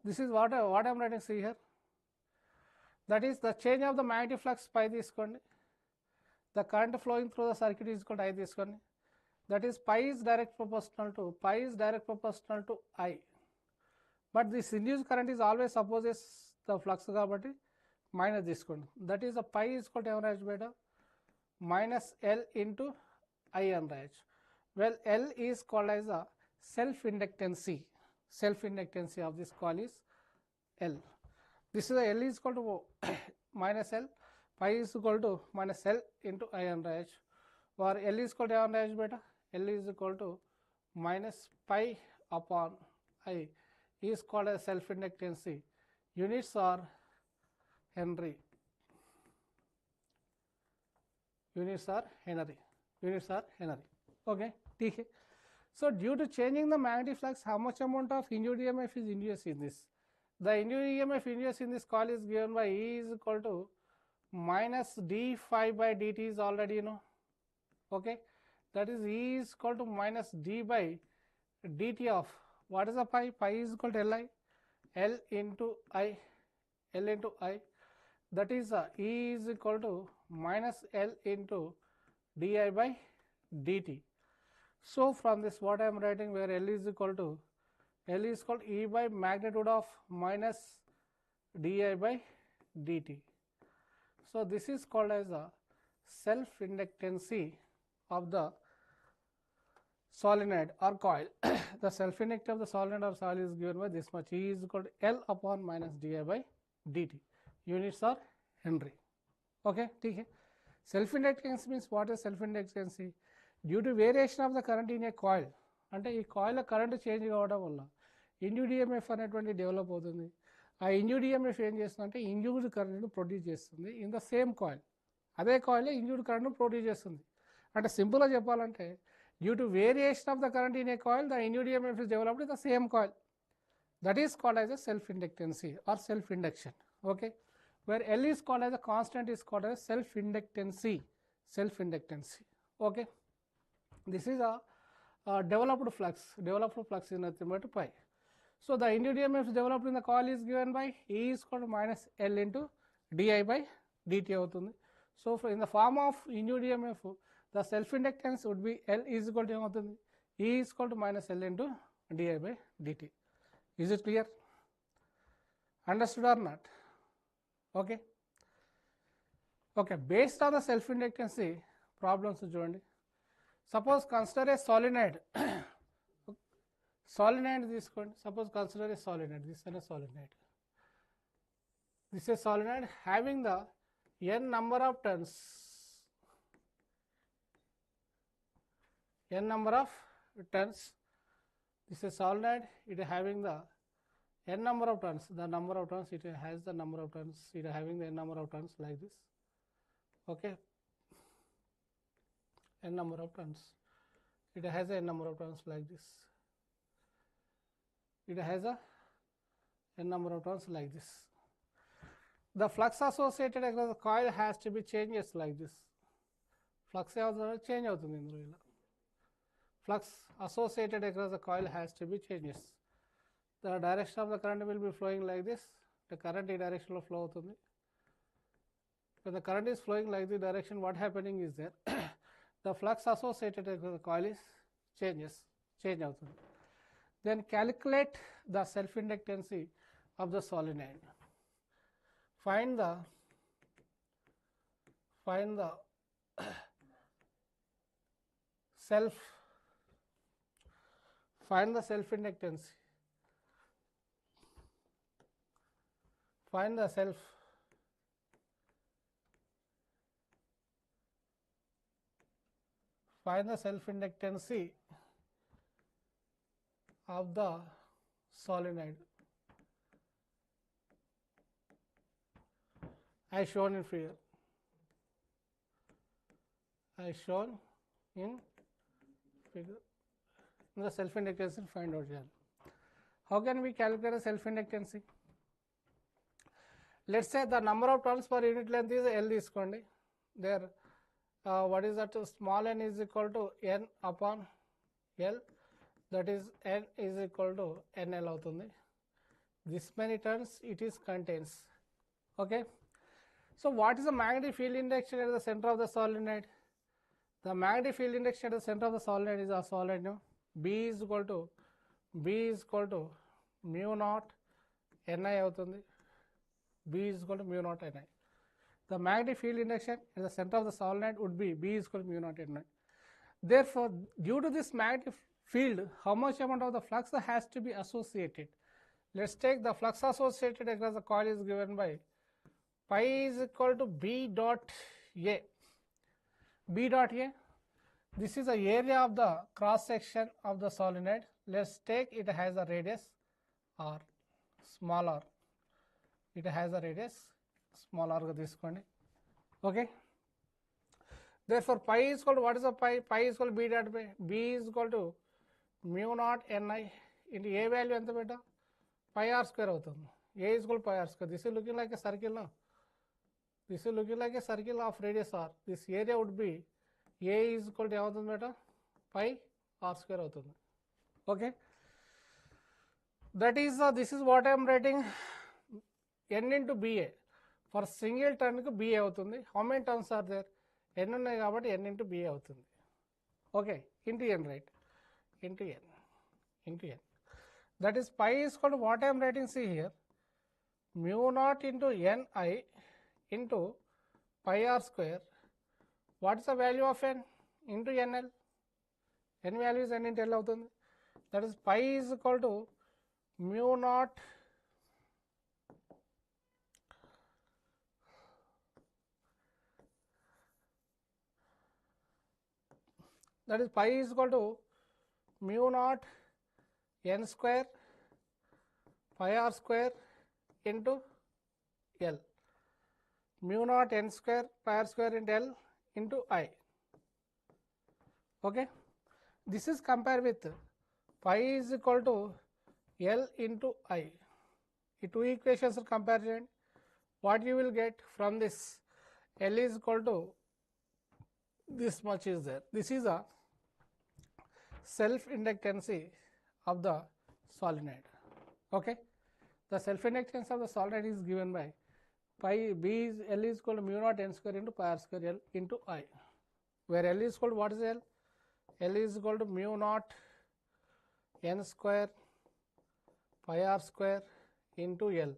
Speaker 1: this is what I am writing. See here. That is the change of the magnetic flux pi teeskondi. The current flowing through the circuit is called I teeskondi. That is pi is direct proportional to I. But this induced current is always opposes the flux kabatti minus teeskondi. That is the pi is called average beta minus L into I average. Well, L is called as a self-inductancy. Self-inductancy of this coil is L. This is the L is equal to minus L, pi is equal to minus L into I average, or L is equal to average beta, L is equal to minus pi upon I is called as self-inductancy. Units are Henry. Units are Henry. Units are Henry. Okay. Okay. So due to changing the magnetic flux, how much amount of induced EMF is induced in this? The induced EMF induced in this coil is given by E is equal to minus d phi by dt is already you know. Okay. That is E is equal to minus d by dt of what is the pi? Pi is equal to Li, L into I, L into I. That is E is equal to minus L into di by dt. So from this what I am writing, where L is equal to E by magnitude of minus di by dt. So this is called as a self-inductancy of the solenoid or coil. The self-inductance of the solenoid or coil is given by this much. E is equal to L upon minus di by dt. Units are Henry. Okay. Self-inductance means what is self-inductancy? Due to variation of the current in a coil, అంటే ఈ coil current change కావడం వల్ల ఇండ్యూడ్ EMF అనేటువంటి develop అవుతుంది. ఆ ఇండ్యూడ్ EMF ఏం చేస్తుందంటే ఇండ్యూడ్ కరెంట్ను ప్రొడ్యూస్ చేస్తుంది ఇన్ ద సేమ్ కాయిల్. అదే కాయిల్లో ఇండ్యూడ్ కరెంట్ను ప్రొడ్యూస్ చేస్తుంది. అంటే సింపుల్గా చెప్పాలంటే due to variation of the current in a coil the induced EMF is developed in the same coil. That is called as a self-inductancy or self-induction. Okay, where L is called as a constant is called as self-inductancy. Okay, this is a developed flux is nothing but pi. So the induced EMF developed in the coil is given by E is equal to minus L into di by dt అవుతుంది. So in the form of induced EMF the self-inductance would be L is equal to ఏమవుతుంది, E is equal to minus L into di by dt. Is it clear? Understood or not? Okay. Okay, based on the self-inductancy problems చూడండి. Suppose consider a solenoid. Solenoid తీసుకోండి. Suppose consider a solenoid. This is a solenoid. This is a solenoid having the n number of turns. N number of turns. This is solenoid. It is having the n number of turns. The number of turns, it has the number of turns. It is having the n number of turns like this. Okay. N number of turns. It has a n number of turns like this. It has a n number of turns like this. The flux associated across the coil has to be changes like this. Flux change అవుతుంది ఇందులో ఇలా. Flux associated across the coil has to be changes. The direction of the current will be flowing like this. The current in direction of flow అవుతుంది. When the current is flowing like this direction, what happening is there the flux associated across the coil is change అవుతుంది. Then calculate the self-inductancy of the solenoid. Find the self-inductancy. Find the self-inductancy of the solenoid. I shown in figure. The self-inductancy find out here. How can we calculate the self-inductancy? Let's say the number of turns per unit length is L తీసుకోండి. There what is that, small n is equal to n upon L, that is n is equal to NL అవుతుంది. This many turns it is contains. Okay, so what is the magnetic field induction at the center of the solenoid? The magnetic field induction at the center of the solenoid is a solenoid. No? B is equal to mu naught Ni అవుతుంది. B is equal to mu naught Ni. The magnetic field induction at the center of the solenoid would be B is equal to mu naught Ni. Therefore, due to this magnetic field, how much amount of the flux has to be associated? Let's take the flux associated across the coil is given by pi is equal to B dot A. B dot A, this is the area of the cross section of the solenoid. Let's take it has a radius r, small r. It has a radius small r ga తీసుకోండి. Okay, therefore pi is equal to, what is the pi is equal to B dot by, B is equal to mu naught Ni into A value ఎంత బేటా, pi r square అవుతుంది. A is equal to pi r square. This is looking like a circle now. This is looking like a circle of radius r. This area would be A is equal to ఏమవుతుంది బేటా, pi r square అవుతుంది. Okay, that is this is what I am writing n into BA. For single turn కు BA అవుతుంది. How many turns are there? n ఉన్నాయి కాబట్టి n into BA అవుతుంది. Okay, into n, right? Into n. That is pi is equal to what I am writing, see here, mu naught into Ni into pi r square. What is the value of n? Into NL. N value is n into L అవుతుంది. That is pi is equal to mu naught that is pi is equal to mu naught n square pi r square into L, mu naught N square pi r square into L into I. Okay. This is compared with pi is equal to L into I. The two equations are compared. What you will get from this, L is equal to this much is there. This is a self-inductance of the solenoid. Okay. The self-inductance of the solenoid is given by pi B is L is equal to mu naught N square into pi r square L into I, where L is equal to what is L? L is equal to mu naught N square pi r square into L.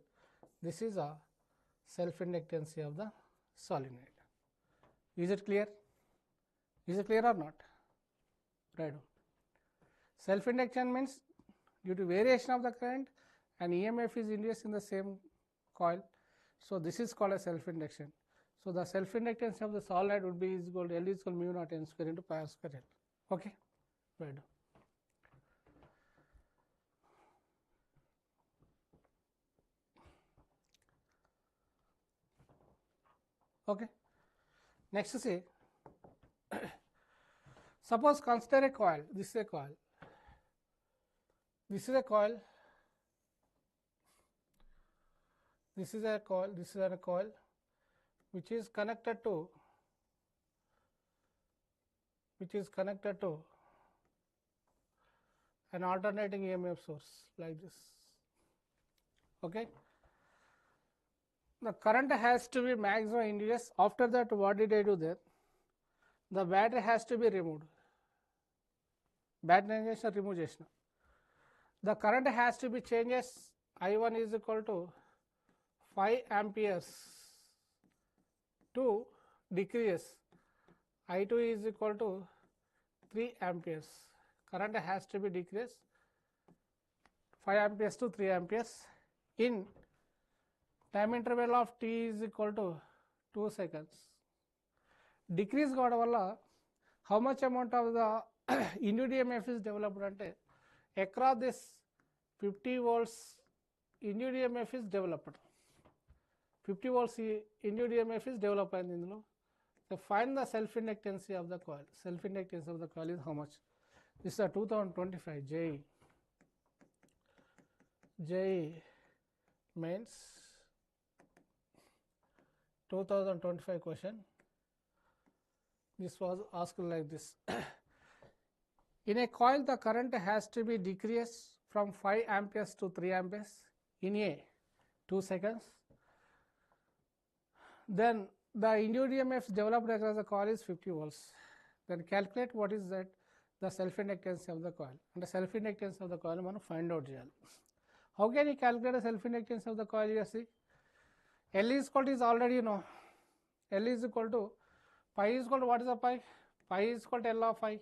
Speaker 1: This is a self-inductance of the solenoid. Is it clear? Is it clear or not? Right. Self-induction means due to variation of the current, an EMF is induced in the same coil. So this is called a self-induction. So the self-inductance of the solenoid would be is equal to L is equal to mu naught N square into pi r square L. Okay. Right. Okay. Next, see, suppose consider a coil. This is a coil. This is a coil. This is a coil. This is a coil which is connected to an alternating EMF source like this. Okay. The current has to be maximum induced. After that, what did I do there? The battery has to be removed. Battery remove chesina. The current has to be changes. I1 is equal to 5 amperes to decrease. I2 is equal to 3 amperes. Current has to be decreased 5 amperes to 3 amperes in time interval of t is equal to 2 seconds. Decrease కావడం వల్ల how much amount of the induced EMF is developed అంటే across this 50 volts induced EMF is developed. 50 volts induced EMF is developed అయింది ఇందులో. So find the self-inductance of the coil. Self-inductance of the coil is how much? This is a 2025 JEE mains 2025 question. This was asked like this. In a coil, the current has to be decreased from 5 amperes to 3 amperes in a 2 seconds. Then the induced EMF developed across the coil is 50 volts. Then calculate what is that the self-inductance of the coil. And the self-inductance of the coil we find out cheyali. How can you calculate the self-inductance of the coil? You see, L is equal to is already you know. L is equal to pi is equal to what is the pi? Pi is equal to L of I.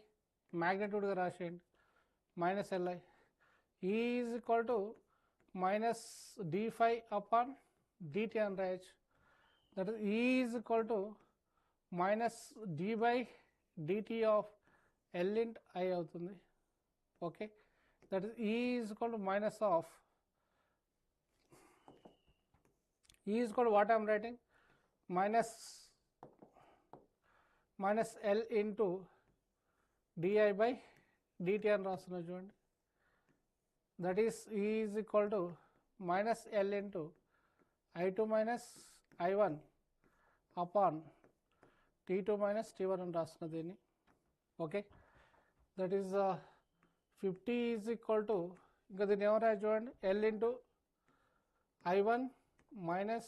Speaker 1: Magnitude ga raaseyandi minus Li. E is equal to minus d phi upon dt and raayach. That is E is equal to minus d by dt of L into I avutundi. Okay. That is E is equal to minus of E is equal to what I am writing? Minus L into di by dt అని రాస్తున్నా చూడండి. That is E is equal to minus L into I2 minus I1 upon T2 minus T1 అని రాస్తున్నా దీన్ని. Okay. That is 50 is equal to ఇంకా దీన్ని ఏమో రాయి చూడండి, L into I1 minus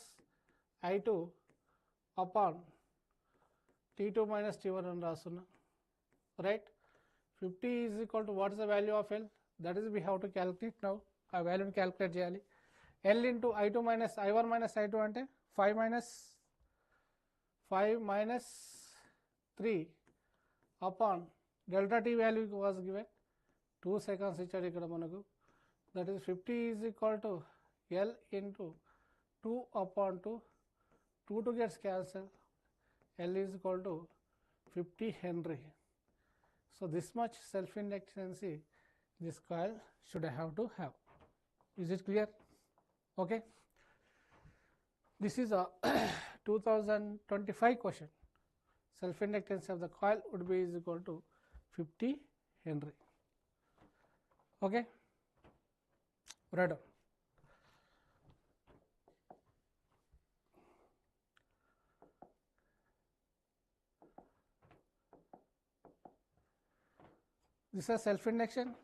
Speaker 1: I2 upon T2 minus T1 అని రాస్తున్నా. Right. 50 is equal to what is the value of L? That is we have to calculate now. ఆ వాల్యూని calculate చేయాలి. L into I2 minus I1 minus I2 అంటే 5 minus 3 upon delta T value was given 2 seconds ఇచ్చాడు ఇక్కడ మనకు. That is 50 is equal to L into 2 upon 2. 2 gets cancelled. L is equal to 50 Henry. So this much self-inductance this coil should have to have. Is it clear? Okay. This is a 2025 question. Self-inductance of the coil would be is equal to 50 Henry. Okay, right on. This is self-induction.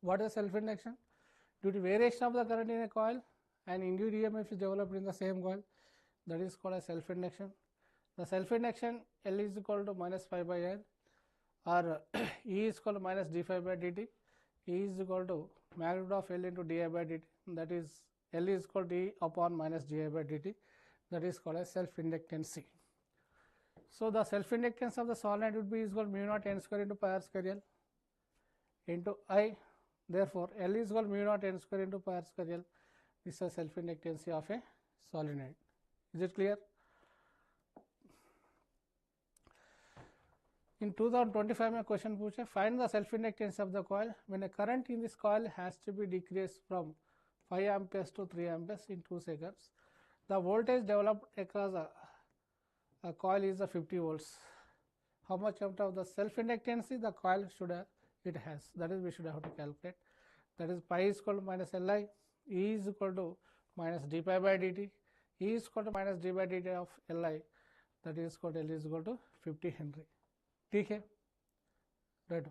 Speaker 1: What is self-induction? Due to variation of the current in a coil, an induced EMF is developed in the same coil. That is called as self-induction. The self-induction L is equal to minus phi by L, or E is equal to minus d phi by dt. E is equal to magnitude of L into di by dt. That is L is equal to E upon minus di by dt. That is called as self-inductance C. So the self-inductance of the solenoid would be equal to mu naught n square into pi r square L into I. Therefore, L is equal to mu naught n square into pi r square L. This is the self-inductance of a solenoid. Is it clear? In 2025 में question पूछे, find the self-inductance of the coil when a current in this coil has to be decreased from 5 amperes to 3 amperes in 2 seconds. The voltage developed across a coil is 50 volts. How much amount of the self-inductance the coil should it has? That is, we should have to calculate. That is, pi is equal to minus Li, E is equal to minus d pi by dt, E is equal to minus d by dt of Li. That is equal to L is equal to 50 Henry. ठीक है, right.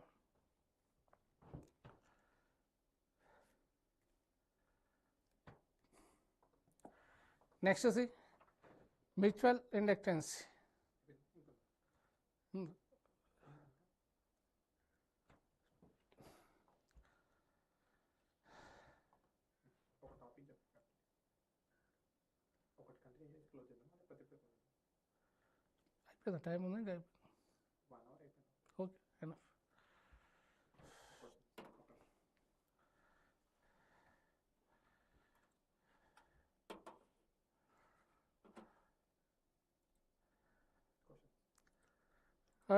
Speaker 1: Next see mutual inductance. అయిపోయిందా time ఉందండి? Okay, enough.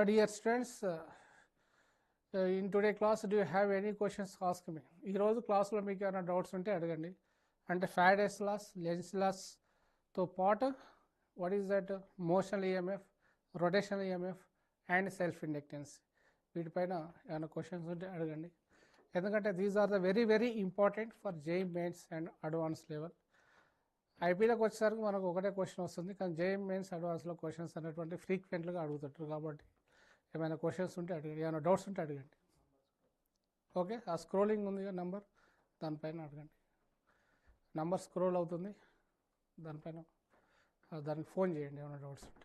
Speaker 1: Dear students, in today class, do you have any questions? Ask me. ఈ రోజు క్లాస్లో మీకు ఏమైనా doubts ఉంటే అడగండి. అంటే Faraday's laws, Lenz laws తో పాటు what is that motional EMF, rotational EMF and self inductance, వీటిపైన ఏమైనా క్వశ్చన్స్ ఉంటే అడగండి. ఎందుకంటే these are the very very important for JEE Mains and advance level. ఐపీలోకి వచ్చేసరికి మనకు ఒకటే క్వశ్చన్ వస్తుంది, కానీ జేఈ మెయిన్స్ అడ్వాన్స్లో క్వశ్చన్స్ అనేటువంటి ఫ్రీక్వెంట్గా అడుగుతుంటారు. కాబట్టి ఏమైనా క్వశ్చన్స్ ఉంటే అడగండి, ఏమైనా డౌట్స్ ఉంటే అడగండి. ఓకే, ఆ స్క్రోలింగ్ ఉంది నంబర్, దానిపైన అడగండి. నంబర్ స్క్రోల్ అవుతుంది, దానిపైన దానికి ఫోన్ చేయండి ఏమైనా డౌట్స్ ఉంటే.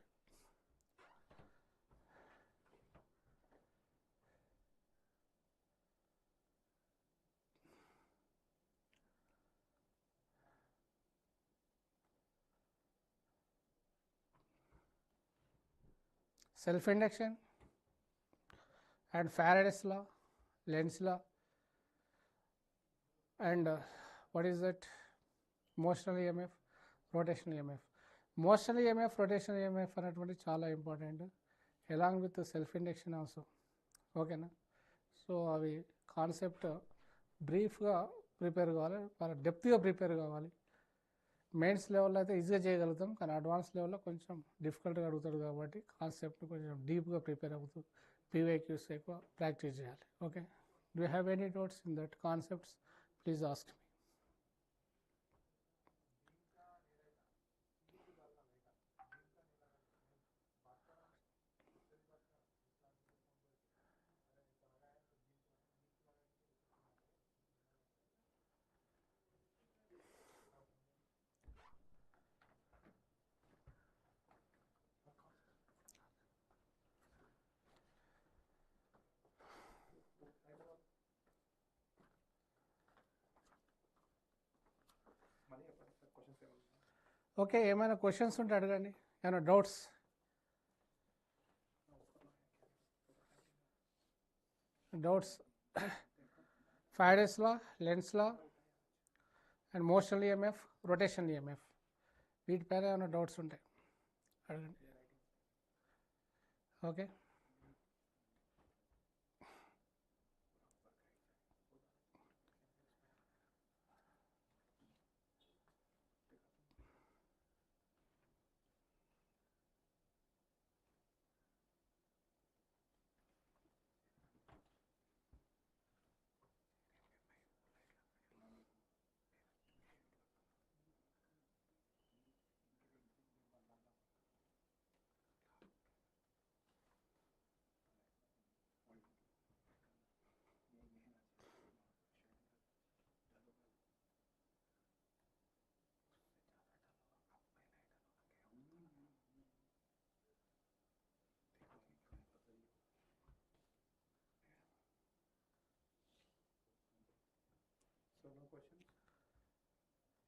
Speaker 1: Self-induction and Faraday's law, Lenz law, and what is that? Motional EMF, rotational EMF. Motional EMF, rotational EMF అనేటువంటి చాలా important, along with self induction also. ఓకేనా? సో అవి కాన్సెప్ట్ బ్రీఫ్గా ప్రిపేర్ కావాలి, చాలా డెప్త్గా ప్రిపేర్ కావాలి. మెయిన్స్ లెవెల్లో అయితే ఈజీగా చేయగలుగుతాం, కానీ అడ్వాన్స్ లెవెల్లో కొంచెం డిఫికల్ట్గా అడుగుతాడు. కాబట్టి కాన్సెప్ట్ కొంచెం డీప్గా ప్రిపేర్ అవుతూ పీవైక్యూస్ ఎక్కువ ప్రాక్టీస్ చేయాలి. Okay, do you have any doubts in that concepts? Please ask me. Okay, ఏమైనా క్వశ్చన్స్ ఉంటే అడగండి, ఏమైనా doubts? Faraday's law, Lenz law and motional EMF, rotational EMF, వీటిపైన ఏమైనా డౌట్స్ ఉంటాయి అడగండి. Okay,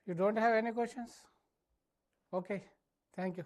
Speaker 1: You don't have any questions? Okay, thank you.